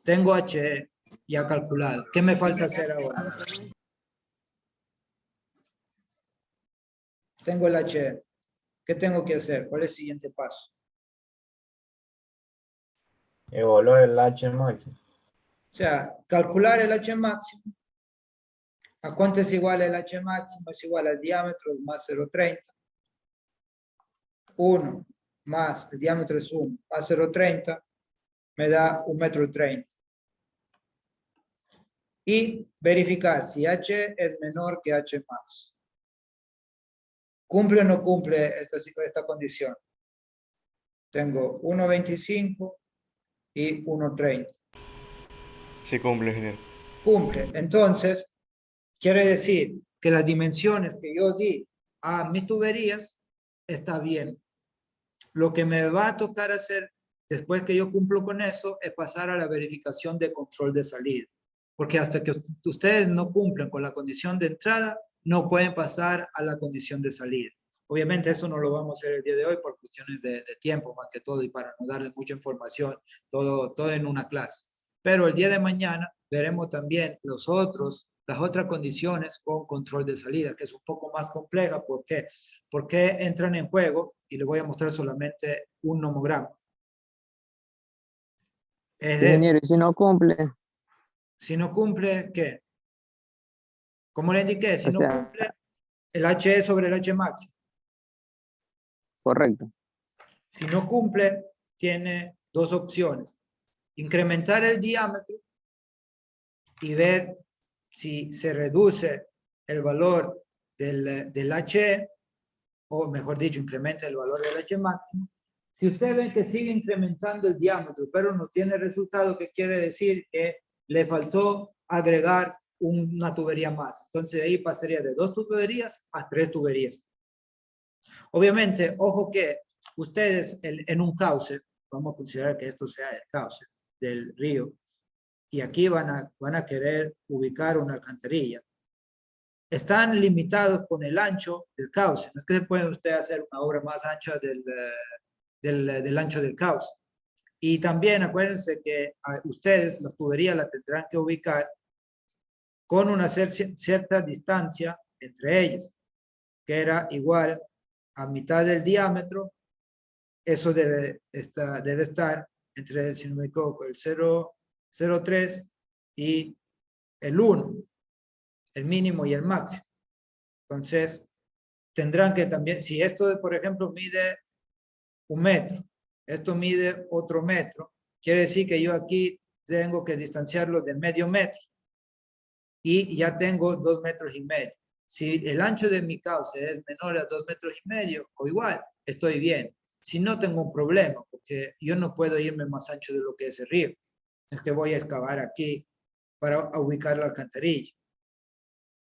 [SPEAKER 1] tengo HE ya calculado. ¿Qué me falta hacer ahora? Tengo el HE. ¿Qué tengo que hacer? ¿Cuál es el siguiente paso?
[SPEAKER 5] Evaluar el H máximo.
[SPEAKER 1] O sea, calcular el H máximo. ¿A cuánto es igual el H máximo? Es igual al diámetro más 0,30. 1 más, el diámetro es 1, más 0,30, me da 1,30 m. Y verificar si H es menor que H max. ¿Cumple o no cumple esta condición? Tengo 1,25 y 1,30.
[SPEAKER 7] Sí cumple, ingeniero.
[SPEAKER 1] Cumple. Entonces, quiere decir que las dimensiones que yo di a mis tuberías está bien. Lo que me va a tocar hacer después que yo cumplo con eso es pasar a la verificación de control de salida. Porque hasta que ustedes no cumplen con la condición de entrada, no pueden pasar a la condición de salida. Obviamente eso no lo vamos a hacer el día de hoy por cuestiones de tiempo más que todo y para no darles mucha información, todo en una clase. Pero el día de mañana veremos también las otras condiciones con control de salida, que es un poco más compleja. ¿Por qué? Porque entran en juego, y les voy a mostrar solamente un nomograma. Es este.
[SPEAKER 3] Ingeniero, y si no cumple,
[SPEAKER 1] Si no cumple, ¿qué? Como le indiqué, si
[SPEAKER 3] o
[SPEAKER 1] no
[SPEAKER 3] sea,
[SPEAKER 1] cumple, el H sobre el H máximo.
[SPEAKER 3] correcto.
[SPEAKER 1] Si no cumple, tiene dos opciones. Incrementar el diámetro y ver si se reduce el valor del H, o mejor dicho, incrementa el valor del H máximo. Si usted ve que sigue incrementando el diámetro, pero no tiene resultado, ¿qué quiere decir? Que le faltó agregar una tubería más. Entonces, de ahí pasaría de 2 tuberías a 3 tuberías. Obviamente, ojo que ustedes en un cauce, vamos a considerar que esto sea el cauce del río, y aquí van a querer ubicar una alcantarilla. Están limitados con el ancho del cauce. No es que se puede usted hacer una obra más ancha del ancho del cauce. Y también acuérdense que ustedes las tuberías las tendrán que ubicar con una cierta distancia entre ellas, que era igual a mitad del diámetro. Eso debe estar entre, si no me equivoco, el 0,3 y el 1, el mínimo y el máximo. Entonces, tendrán que también, si esto, por ejemplo, mide 1 metro, esto mide otro metro, quiere decir que yo aquí tengo que distanciarlo de medio metro y ya tengo 2,5 metros. Si el ancho de mi cauce es menor a 2,5 metros o igual, estoy bien. Si no, tengo un problema, porque yo no puedo irme más ancho de lo que es el río. Es que voy a excavar aquí para ubicar la alcantarilla.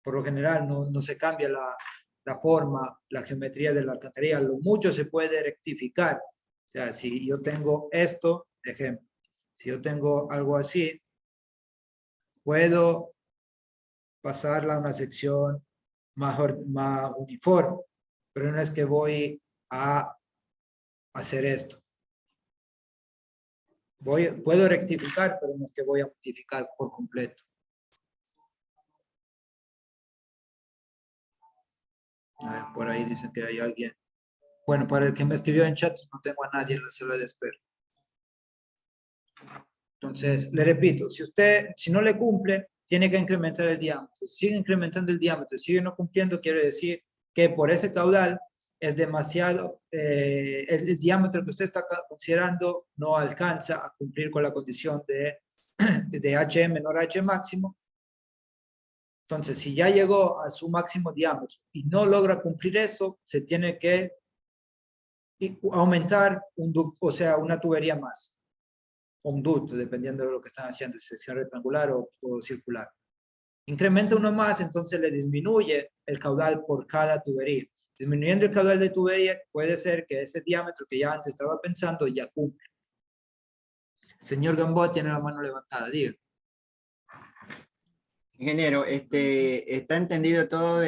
[SPEAKER 1] Por lo general no se cambia la forma, la geometría de la alcantarilla. Lo mucho se puede rectificar. O sea, si yo tengo esto, ejemplo, si yo tengo algo así, puedo pasarla a una sección más uniforme, pero no es que voy a hacer esto. Puedo rectificar, pero no es que voy a modificar por completo. A ver, por ahí dicen que hay alguien. Bueno, para el que me escribió en chat, no tengo a nadie en la sala de espera. Entonces, le repito, si no le cumple, tiene que incrementar el diámetro. Si sigue incrementando el diámetro, sigue no cumpliendo, quiere decir que por ese caudal es demasiado, el diámetro que usted está considerando no alcanza a cumplir con la condición de HM menor a H máximo. Entonces, si ya llegó a su máximo diámetro y no logra cumplir eso, se tiene que aumentar un ducto, o sea, una tubería más. O un ducto, dependiendo de lo que están haciendo, si sección rectangular o circular. Incrementa uno más, entonces le disminuye el caudal por cada tubería. Disminuyendo el caudal de tubería, puede ser que ese diámetro que ya antes estaba pensando ya cumple. Señor Gamboa tiene la mano levantada, diga.
[SPEAKER 8] Ingeniero, está entendido todo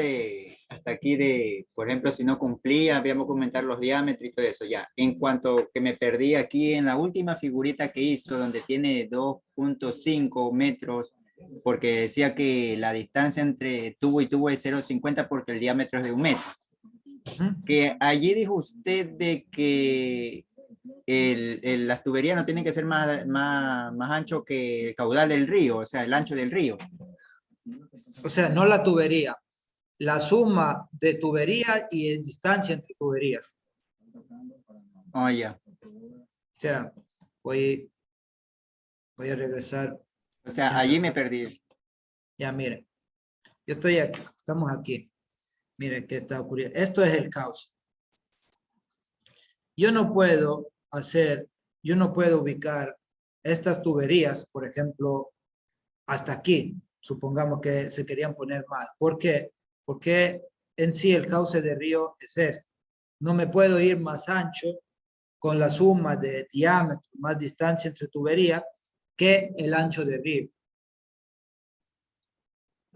[SPEAKER 8] hasta aquí por ejemplo, si no cumplía, habíamos que aumentar los diámetros y todo eso ya. En cuanto que me perdí aquí en la última figurita que hizo, donde tiene 2.5 metros, porque decía que la distancia entre tubo y tubo es 0.50 porque el diámetro es de 1 metro. Que allí dijo usted de que las tuberías no tienen que ser más ancho que el caudal del río, o sea, el ancho del río.
[SPEAKER 1] O sea, no la tubería, la suma de tubería y distancia entre tuberías.
[SPEAKER 8] Oh, ya.
[SPEAKER 1] O sea, voy a regresar.
[SPEAKER 8] O sea, allí me perdí.
[SPEAKER 1] Ya, miren. Yo estoy aquí, estamos aquí. Miren qué está ocurriendo. Esto es el cauce. Yo no puedo ubicar estas tuberías, por ejemplo, hasta aquí. Supongamos que se querían poner más. ¿Por qué? Porque en sí el cauce de río es esto. No me puedo ir más ancho con la suma de diámetro más distancia entre tubería que el ancho de río.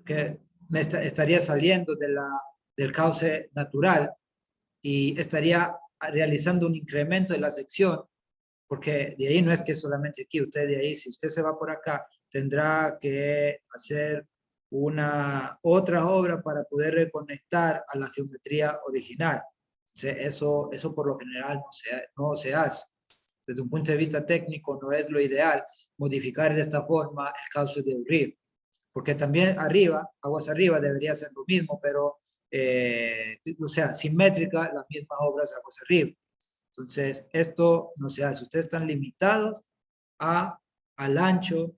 [SPEAKER 1] Que estaría saliendo del cauce natural y estaría realizando un incremento de la sección, porque de ahí no es que solamente aquí, usted de ahí, si usted se va por acá, tendrá que hacer otra obra para poder reconectar a la geometría original. O sea, eso por lo general no se hace. Desde un punto de vista técnico no es lo ideal modificar de esta forma el cauce de un río, porque también aguas arriba debería ser lo mismo, pero o sea, simétrica, las mismas obras aguas arriba. Entonces, esto no se hace. Ustedes están limitados al ancho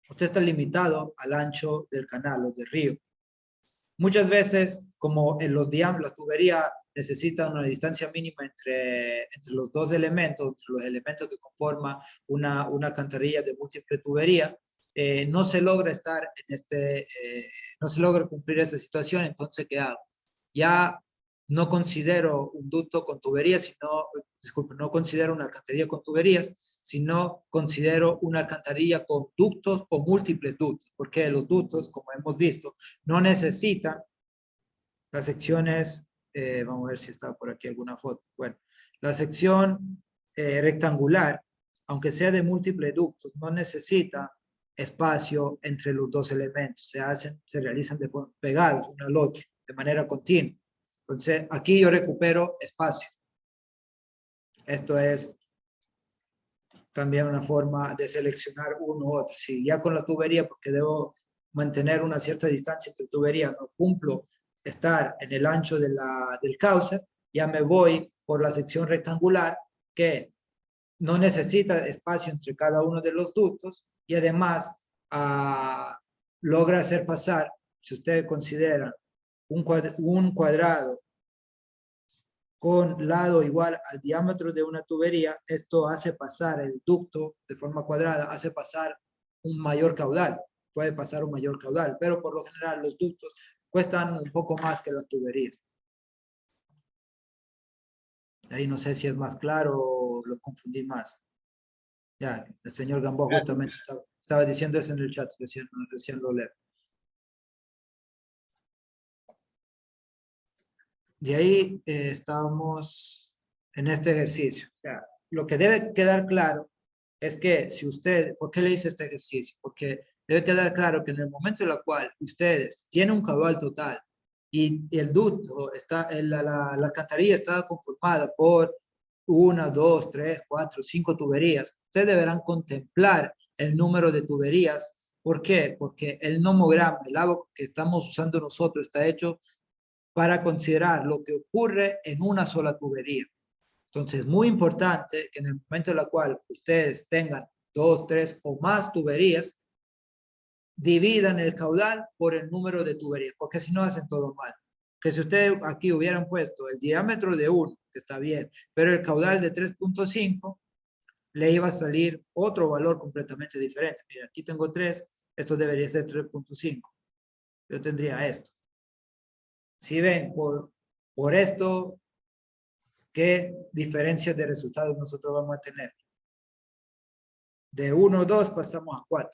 [SPEAKER 1] usted está limitado al ancho del canal o del río. Muchas veces, como en las tuberías necesitan una distancia mínima entre los dos elementos, entre los elementos que conforman una alcantarilla de múltiple tubería, no se logra no se logra cumplir esta situación. Entonces, ¿qué hago? Ya no considero un ducto con tuberías, no considero una alcantarilla con tuberías, sino considero una alcantarilla con ductos o múltiples ductos, porque los ductos, como hemos visto, no necesitan las secciones, vamos a ver si está por aquí alguna foto. Bueno, la sección rectangular, aunque sea de múltiples ductos, no necesita espacio entre los dos elementos, se realizan pegados uno al otro, de manera continua. Entonces, aquí yo recupero espacio. Esto es también una forma de seleccionar uno u otro. Si ya con la tubería, porque debo mantener una cierta distancia entre tubería, no cumplo estar en el ancho del cauce, ya me voy por la sección rectangular que no necesita espacio entre cada uno de los ductos y además logra hacer pasar, si ustedes consideran un cuadrado con lado igual al diámetro de una tubería, esto hace pasar el ducto de forma cuadrada, hace pasar un mayor caudal, puede pasar un mayor caudal, pero por lo general los ductos cuestan un poco más que las tuberías. Ahí no sé si es más claro o lo confundí más. Ya, el señor Gamboa
[SPEAKER 8] Gracias.
[SPEAKER 1] justamente estaba diciendo eso en el chat, recién lo leo. De ahí estábamos en este ejercicio. O sea, lo que debe quedar claro es que si usted, ¿por qué le hice este ejercicio? Porque debe quedar claro que en el momento en el cual ustedes tienen un caudal total y el ducto, la alcantarilla está conformada por 1, 2, 3, 4, 5 tuberías, ustedes deberán contemplar el número de tuberías. ¿Por qué? Porque el nomograma, el ABACUS que estamos usando nosotros, está hecho para considerar lo que ocurre en una sola tubería. Entonces, muy importante que en el momento en el cual ustedes tengan 2, 3 o más tuberías, dividan el caudal por el número de tuberías, porque si no hacen todo mal. Que si ustedes aquí hubieran puesto el diámetro de 1, que está bien, pero el caudal de 3.5, le iba a salir otro valor completamente diferente. Mira, aquí tengo 3, esto debería ser 3.5. Yo tendría esto. Si ven, por esto, ¿qué diferencia de resultados nosotros vamos a tener? De 1, 2 pasamos a 4.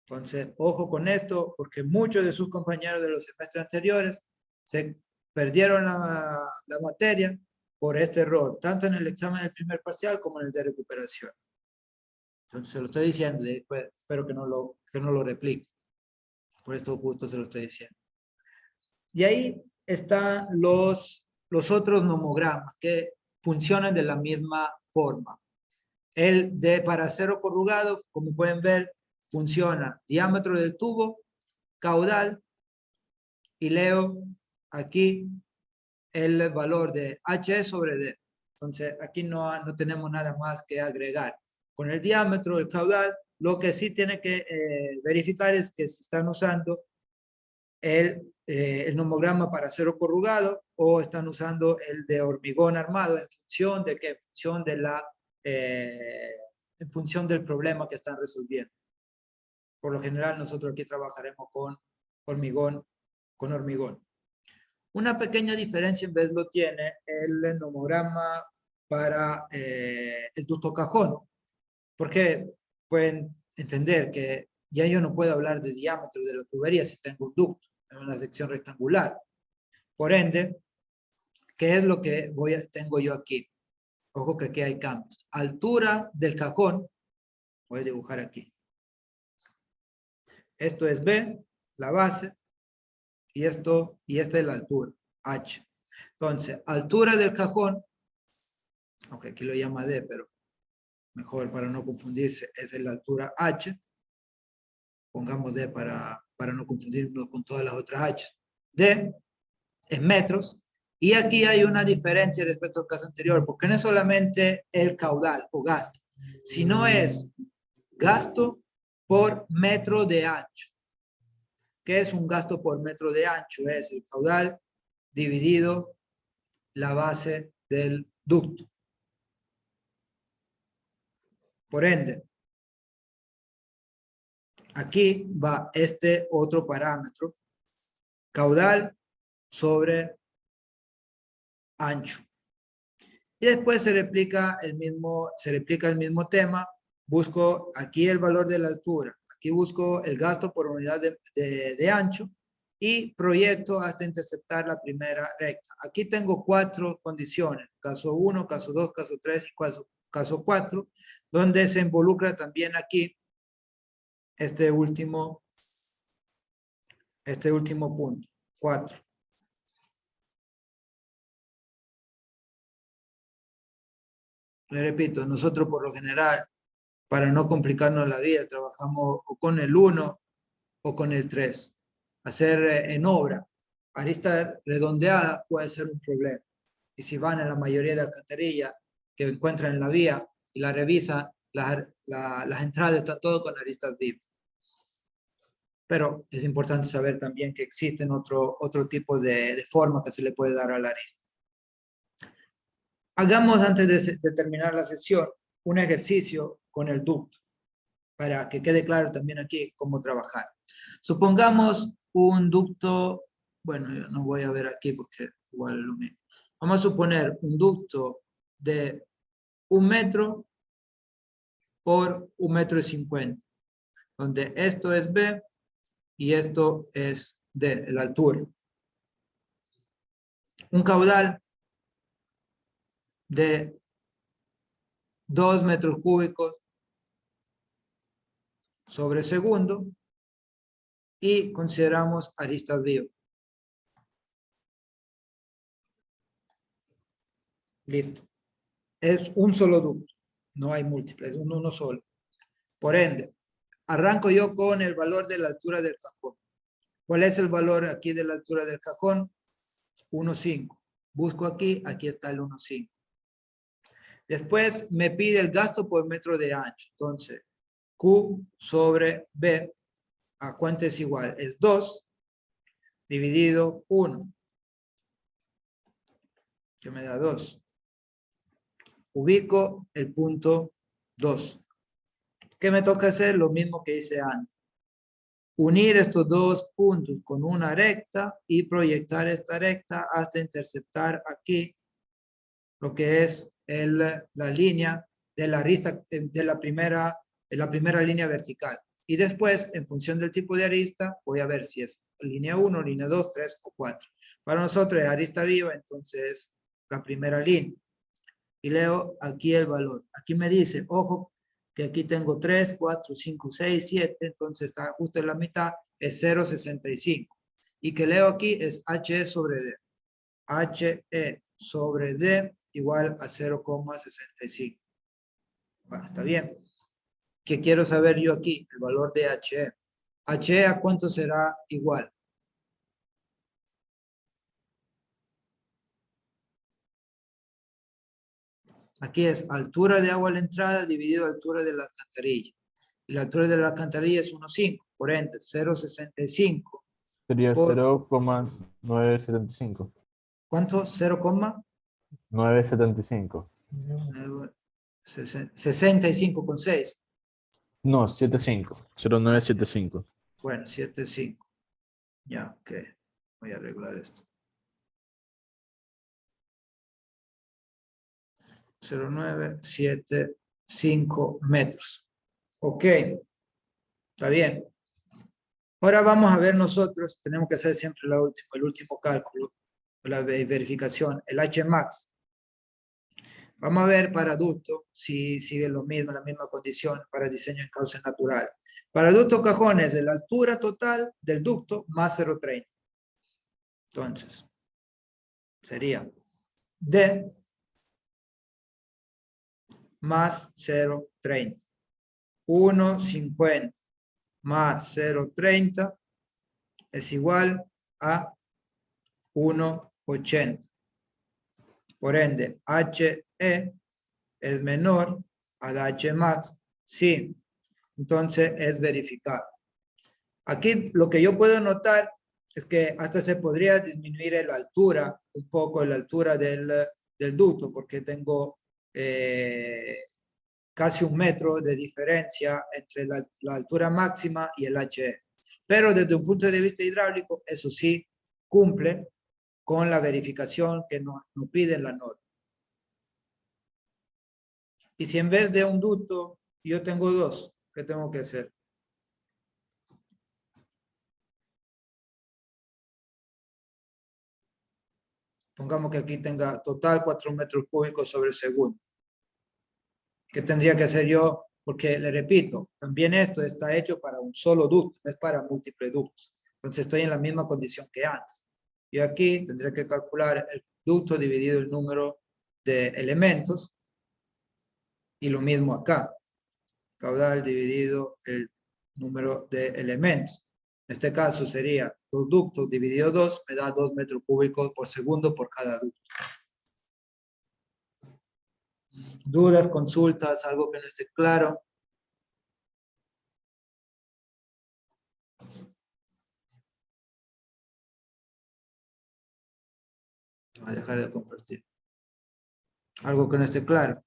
[SPEAKER 1] Entonces, ojo con esto, porque muchos de sus compañeros de los semestres anteriores se perdieron la materia por este error, tanto en el examen del primer parcial como en el de recuperación. Entonces, se lo estoy diciendo, y después espero que no lo replique. Por esto justo se lo estoy diciendo. Y ahí están los otros nomogramas que funcionan de la misma forma. El de para acero corrugado, como pueden ver, funciona diámetro del tubo, caudal, y leo aquí el valor de H sobre D. Entonces, aquí no tenemos nada más que agregar. Con el diámetro, el caudal, lo que sí tiene que verificar es que se están usando el nomograma para acero corrugado o están usando el de hormigón armado en función de qué, en función del problema que están resolviendo. Por lo general nosotros aquí trabajaremos con hormigón. Una pequeña diferencia en vez lo tiene el nomograma para el ducto cajón, porque pueden entender que ya yo no puedo hablar de diámetro de la tubería si tengo un ducto en una sección rectangular. Por ende, ¿qué es lo que tengo yo aquí? Ojo que aquí hay cambios. Altura del cajón, voy a dibujar aquí. Esto es B, la base, y esta es la altura, H. Entonces, altura del cajón, aunque aquí lo llama D, pero mejor para no confundirse, es la altura H. Pongamos D para no confundirnos con todas las otras H. D es metros, y aquí hay una diferencia respecto al caso anterior, porque no es solamente el caudal o gasto, sino es gasto por metro de ancho. ¿Qué es un gasto por metro de ancho? Es el caudal dividido la base del ducto. Por ende, aquí va este otro parámetro, caudal sobre ancho. Y después se replica el mismo tema. Busco aquí el valor de la altura. Aquí busco el gasto por unidad de ancho y proyecto hasta interceptar la primera recta. Aquí tengo 4 condiciones. Caso 1, caso 2, caso 3 y caso 4, donde se involucra también aquí este último punto, 4. Le repito, nosotros por lo general, para no complicarnos la vida, trabajamos o con el 1 o con el 3. Hacer en obra, arista redondeada puede ser un problema. Y si van en la mayoría de alcantarillas que encuentran en la vía y la revisan, las entradas están todo con aristas vivas. Pero es importante saber también que existen otro tipo de forma que se le puede dar a la arista. Hagamos antes de terminar la sesión un ejercicio con el ducto para que quede claro también aquí cómo trabajar. Supongamos un ducto, bueno, yo no voy a ver aquí porque igual es lo mismo. Vamos a suponer un ducto de 1 metro por 1,50 m, donde esto es B y esto es D, la altura. Un caudal de 2 metros cúbicos sobre segundo y consideramos aristas vivas. Listo. Es un solo ducto, no hay múltiples, es uno solo. Por ende, arranco yo con el valor de la altura del cajón. ¿Cuál es el valor aquí de la altura del cajón? 1,5. Busco aquí, aquí está el 1,5. Después me pide el gasto por metro de ancho. Entonces, Q sobre B, ¿a cuánto es igual? Es 2 dividido 1, que me da 2. Ubico el punto 2. ¿Qué me toca hacer? Lo mismo que hice antes. Unir estos dos puntos con una recta y proyectar esta recta hasta interceptar aquí lo que es la línea de la arista de la primera línea vertical. Y después, en función del tipo de arista, voy a ver si es línea 1, línea 2, 3 o 4. Para nosotros es arista viva, entonces la primera línea. Y leo aquí el valor. Aquí me dice, ojo, que aquí tengo 3, 4, 5, 6, 7, entonces está justo en la mitad, es 0,65. Y que leo aquí es HE sobre D. HE sobre D igual a 0,65. Bueno, está bien. ¿Qué quiero saber yo aquí? El valor de HE. HE ¿a cuánto será igual? Aquí es altura de agua a la entrada dividido altura de la alcantarilla. Y la altura de la alcantarilla es 1,5. Por ende, 0,65.
[SPEAKER 4] Sería
[SPEAKER 1] Por-
[SPEAKER 4] 0,975.
[SPEAKER 1] ¿Cuánto?
[SPEAKER 4] 975.
[SPEAKER 1] 0,65 con 6.
[SPEAKER 4] No, 75. 0975.
[SPEAKER 1] Bueno, 7,5. Ya, ok. Voy a arreglar esto. 0,975 metros. Ok. Está bien. Ahora vamos a ver nosotros, tenemos que hacer siempre el último cálculo, la verificación, el Hmax. Vamos a ver para ducto si sigue lo mismo, la misma condición para diseño en causa natural. Para ducto cajones, de la altura total del ducto más 0,30. Entonces, sería D más 0,30. 1,50 más 0,30 es igual a 1,80. Por ende, HE es menor al Hmax. Sí, entonces es verificado. Aquí lo que yo puedo notar es que hasta se podría disminuir la altura, un poco la altura del ducto, porque tengo casi 1 metro de diferencia entre la altura máxima y el HE. Pero desde un punto de vista hidráulico, eso sí cumple con la verificación que nos pide la norma. Y si en vez de un ducto yo tengo 2, ¿qué tengo que hacer? Pongamos que aquí tenga total 4 metros cúbicos sobre segundo. ¿Qué tendría que hacer yo? Porque le repito, también esto está hecho para un solo ducto, no es para múltiples ductos. Entonces estoy en la misma condición que antes. Yo aquí tendré que calcular el ducto dividido el número de elementos. Y lo mismo acá. Caudal dividido el número de elementos. En este caso sería 2 ductos dividido 2, me da 2 metros cúbicos por segundo por cada ducto. ¿Dudas, consultas, algo que no esté claro? Voy a dejar de compartir. Algo que no esté claro.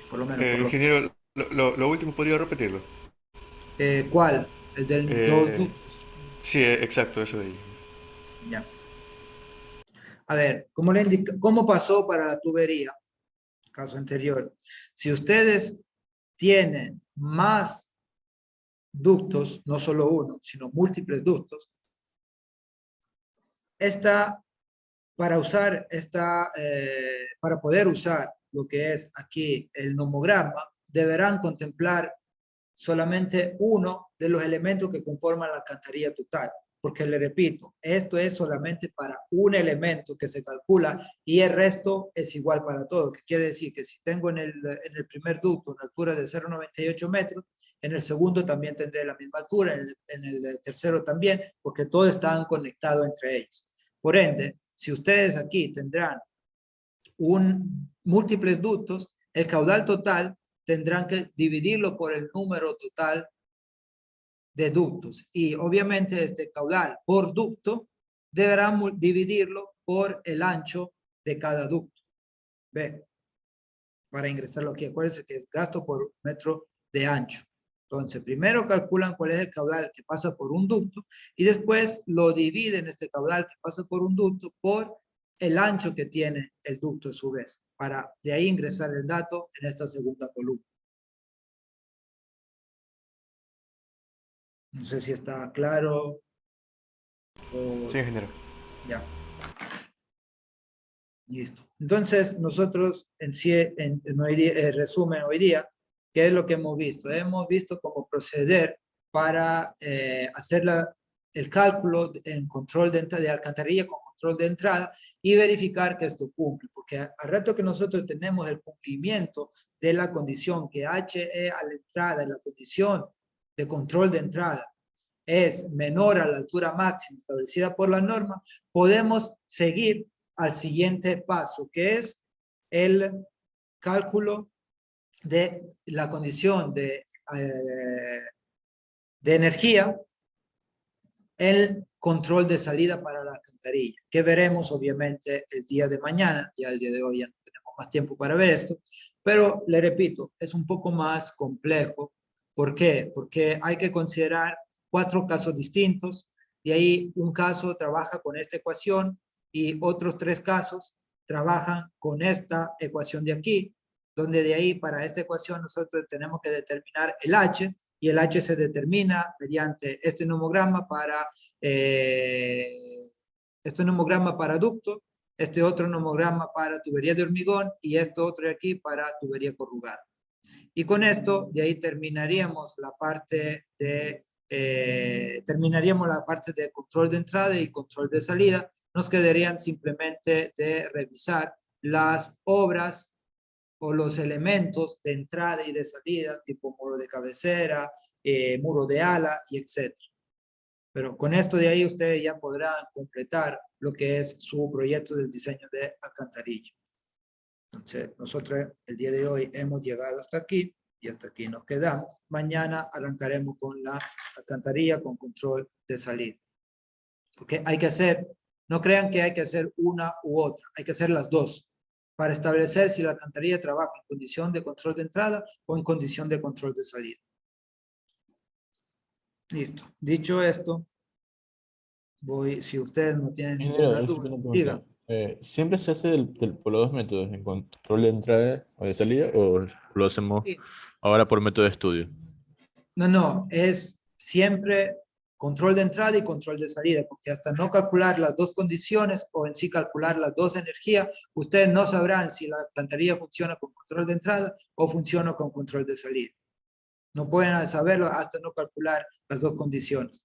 [SPEAKER 1] Por lo menos por lo que...
[SPEAKER 7] Ingeniero, lo último podría repetirlo.
[SPEAKER 1] ¿Cuál? El del dos
[SPEAKER 7] Eh,
[SPEAKER 1] ductos.
[SPEAKER 7] sí, exacto, eso de ahí.
[SPEAKER 1] Ya. A ver, ¿cómo pasó para la tubería? Caso anterior. Si ustedes tienen más ductos, no solo uno, sino múltiples ductos, para poder usar lo que es aquí el nomograma, deberán contemplar solamente uno de los elementos que conforman la alcantarilla total. Porque le repito, esto es solamente para un elemento que se calcula y el resto es igual para todo. Que quiere decir que si tengo en el primer ducto una altura de 0,98 metros, en el segundo también tendré la misma altura, en el tercero también, porque todos están conectados entre ellos. Por ende, si ustedes aquí tendrán múltiples ductos, el caudal total tendrán que dividirlo por el número total de ductos. Y obviamente este caudal por ducto deberán dividirlo por el ancho de cada ducto. ¿Ve? Para ingresarlo aquí, acuérdense que es gasto por metro de ancho. Entonces, primero calculan cuál es el caudal que pasa por un ducto y después lo dividen este caudal que pasa por un ducto por el ancho que tiene el ducto a su vez, para de ahí ingresar el dato en esta segunda columna. No sé si está claro.
[SPEAKER 7] Sí, ingeniero.
[SPEAKER 1] Ya. Listo. Entonces, nosotros en resumen hoy día, ¿qué es lo que hemos visto? Hemos visto cómo proceder para hacer el cálculo en control de alcantarilla con control de entrada y verificar que esto cumple, porque al rato que nosotros tenemos el cumplimiento de la condición que HE a la entrada, la condición de control de entrada, es menor a la altura máxima establecida por la norma, podemos seguir al siguiente paso, que es el cálculo de la condición de energía, el control de salida para la alcantarilla, que veremos obviamente el día de mañana. Ya el día de hoy ya no tenemos más tiempo para ver esto, pero le repito, es un poco más complejo. ¿Por qué? Porque hay que considerar 4 casos distintos, y ahí un caso trabaja con esta ecuación y otros 3 casos trabajan con esta ecuación de aquí, donde de ahí para esta ecuación nosotros tenemos que determinar el H, y el H se determina mediante este nomograma para ducto, este otro nomograma para tubería de hormigón y esto otro de aquí para tubería corrugada. Y con esto de ahí terminaríamos la parte de control de entrada y control de salida. Nos quedarían simplemente de revisar las obras o los elementos de entrada y de salida, tipo muro de cabecera, muro de ala y etc. Pero con esto de ahí ustedes ya podrán completar lo que es su proyecto del diseño de alcantarilla. Entonces, nosotros el día de hoy hemos llegado hasta aquí y hasta aquí nos quedamos. Mañana arrancaremos con la alcantarilla con control de salida. Porque hay que hacer, no crean que hay que hacer una u otra, hay que hacer las dos para establecer si la alcantarilla trabaja en condición de control de entrada o en condición de control de salida. Listo. Dicho esto, si ustedes no tienen
[SPEAKER 4] Ingeniero,
[SPEAKER 1] ninguna
[SPEAKER 4] disculpe
[SPEAKER 1] duda,
[SPEAKER 4] una pregunta.
[SPEAKER 1] digan.
[SPEAKER 4] ¿Siempre se hace por los dos métodos, en control de entrada o de salida, o lo hacemos
[SPEAKER 1] Sí.
[SPEAKER 4] ahora por método de estudio?
[SPEAKER 1] No, es siempre control de entrada y control de salida, porque hasta no calcular las dos condiciones o en sí calcular las dos energías, ustedes no sabrán si la alcantarilla funciona con control de entrada o funciona con control de salida. No pueden saberlo hasta no calcular las dos condiciones.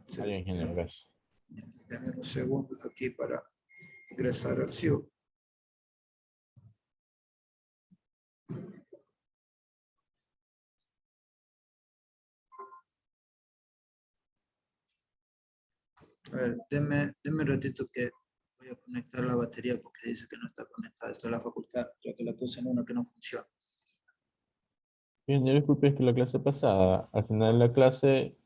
[SPEAKER 4] Está bien, ingeniero, gracias.
[SPEAKER 1] Denme unos segundos aquí para ingresar al SIU. A ver, denme un ratito que voy a conectar la batería porque dice que no está conectada. Esto es la facultad, creo que la puse en una que no funciona.
[SPEAKER 4] Bien, yo disculpe, es que la clase pasada, al final de la clase,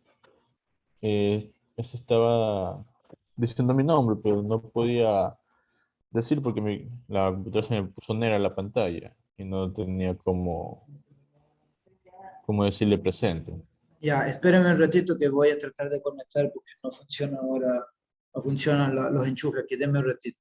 [SPEAKER 4] estaba diciendo mi nombre, pero no podía decir porque la computadora se me puso negra la pantalla. y no tenía como decirle presente.
[SPEAKER 1] Ya, espérenme un ratito que voy a tratar de conectar porque no funciona ahora, no funcionan los enchufes aquí, denme un ratito.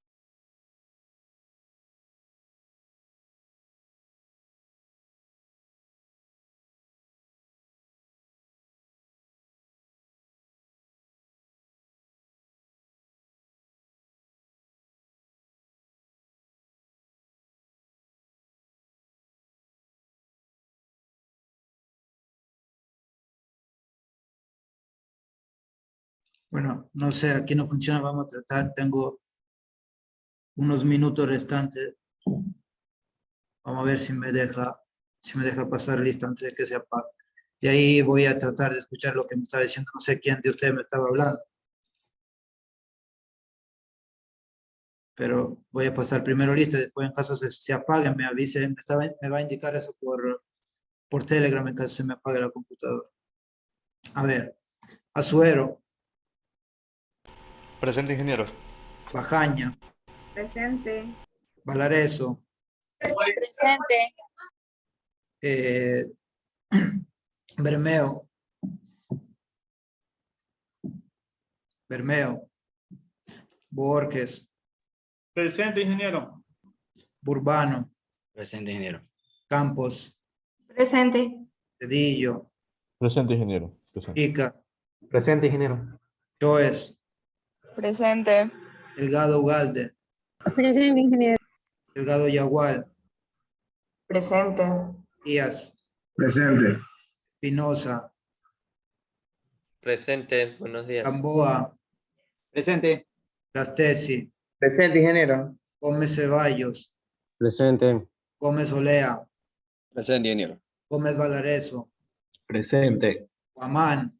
[SPEAKER 1] Bueno, no sé, aquí no funciona, vamos a tratar, tengo unos minutos restantes. Vamos a ver si me deja pasar lista antes de que se apague. Y ahí voy a tratar de escuchar lo que me estaba diciendo, no sé quién de ustedes me estaba hablando. Pero voy a pasar primero lista, después en caso se apague, me avise, me va a indicar eso por Telegram en caso se me apague la computadora. A ver, Azuero,
[SPEAKER 7] Presente, ingeniero.
[SPEAKER 1] Bajaña,
[SPEAKER 6] Presente.
[SPEAKER 1] Valareso,
[SPEAKER 6] Presente.
[SPEAKER 1] Bermeo, Borges,
[SPEAKER 9] Presente, ingeniero.
[SPEAKER 1] Burbano,
[SPEAKER 2] Presente, ingeniero.
[SPEAKER 1] Campos,
[SPEAKER 6] Presente.
[SPEAKER 1] Cedillo,
[SPEAKER 4] Presente, ingeniero. Presente.
[SPEAKER 1] Ica,
[SPEAKER 10] Presente, ingeniero.
[SPEAKER 1] Joes,
[SPEAKER 6] Presente.
[SPEAKER 1] Delgado Ugalde,
[SPEAKER 6] Presente, ingeniero.
[SPEAKER 1] Delgado Yagual,
[SPEAKER 6] Presente.
[SPEAKER 1] Díaz,
[SPEAKER 5] Presente.
[SPEAKER 1] Espinosa,
[SPEAKER 11] Presente, buenos días.
[SPEAKER 1] Gamboa,
[SPEAKER 8] Presente.
[SPEAKER 1] Gastesi,
[SPEAKER 10] Presente, ingeniero.
[SPEAKER 1] Gómez Ceballos,
[SPEAKER 10] Presente.
[SPEAKER 1] Gómez Olea,
[SPEAKER 11] Presente, ingeniero.
[SPEAKER 1] Gómez Valareso,
[SPEAKER 10] Presente.
[SPEAKER 1] Guamán,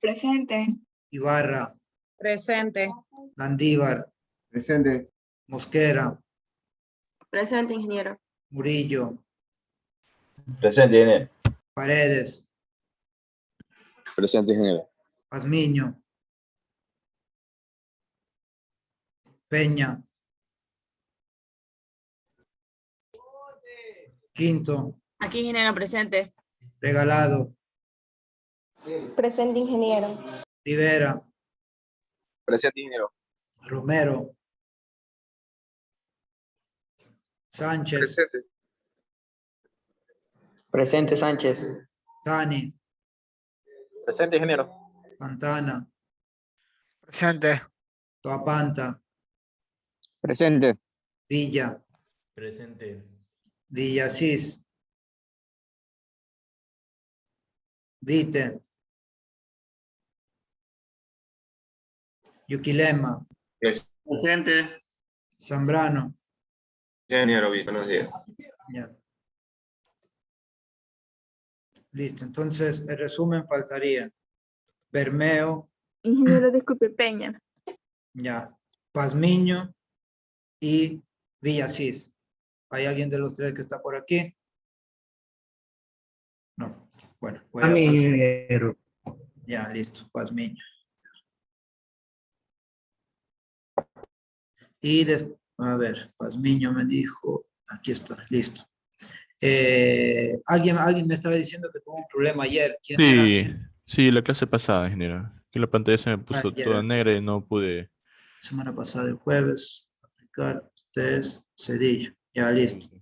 [SPEAKER 6] Presente.
[SPEAKER 1] Ibarra,
[SPEAKER 6] Presente.
[SPEAKER 1] Landívar,
[SPEAKER 5] Presente.
[SPEAKER 1] Mosquera,
[SPEAKER 6] Presente, ingeniero.
[SPEAKER 1] Murillo,
[SPEAKER 5] Presente, ingeniero.
[SPEAKER 1] Paredes,
[SPEAKER 11] Presente, ingeniero.
[SPEAKER 1] Pazmiño, Peña, Quinto,
[SPEAKER 6] Aquí, ingeniero, presente.
[SPEAKER 1] Regalado,
[SPEAKER 6] Presente, ingeniero.
[SPEAKER 1] Rivera,
[SPEAKER 11] Presente, ingeniero.
[SPEAKER 1] Romero, Sánchez,
[SPEAKER 10] Presente, Sánchez.
[SPEAKER 1] Tani,
[SPEAKER 10] Presente, ingeniero.
[SPEAKER 1] Santana,
[SPEAKER 10] Presente.
[SPEAKER 1] Toapanta,
[SPEAKER 3] Presente.
[SPEAKER 1] Villa,
[SPEAKER 4] Presente.
[SPEAKER 1] Villasís, Vite, Yuquilema,
[SPEAKER 9] Presente.
[SPEAKER 1] Zambrano,
[SPEAKER 5] Ingeniero, buenos días.
[SPEAKER 1] ya. Listo, entonces el resumen faltaría Bermeo,
[SPEAKER 6] Ingeniero, disculpe, Peña.
[SPEAKER 1] ya, Pazmiño y Villasís. ¿Hay alguien de los tres que está por aquí? No. Bueno, voy a pasar.
[SPEAKER 10] Ingeniero.
[SPEAKER 1] Ya, listo, Pazmiño. Y a ver, Pazmiño me dijo, aquí está, listo. Alguien me estaba diciendo que tuvo un problema ayer. ¿Quién era?
[SPEAKER 4] Sí, la clase pasada, ingeniero. Que la pantalla se me puso
[SPEAKER 1] Ayer,
[SPEAKER 4] toda negra y no pude.
[SPEAKER 1] semana pasada, el jueves, aplicar, ustedes, Cedillo. Ya, listo.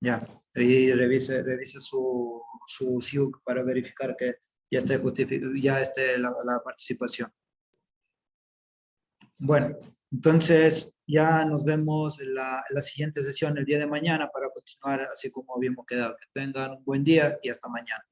[SPEAKER 1] Ya, y revise su SIUC para verificar que ya esté la participación. Bueno, entonces ya nos vemos en la siguiente sesión el día de mañana para continuar así como habíamos quedado. Que tengan un buen día y hasta mañana.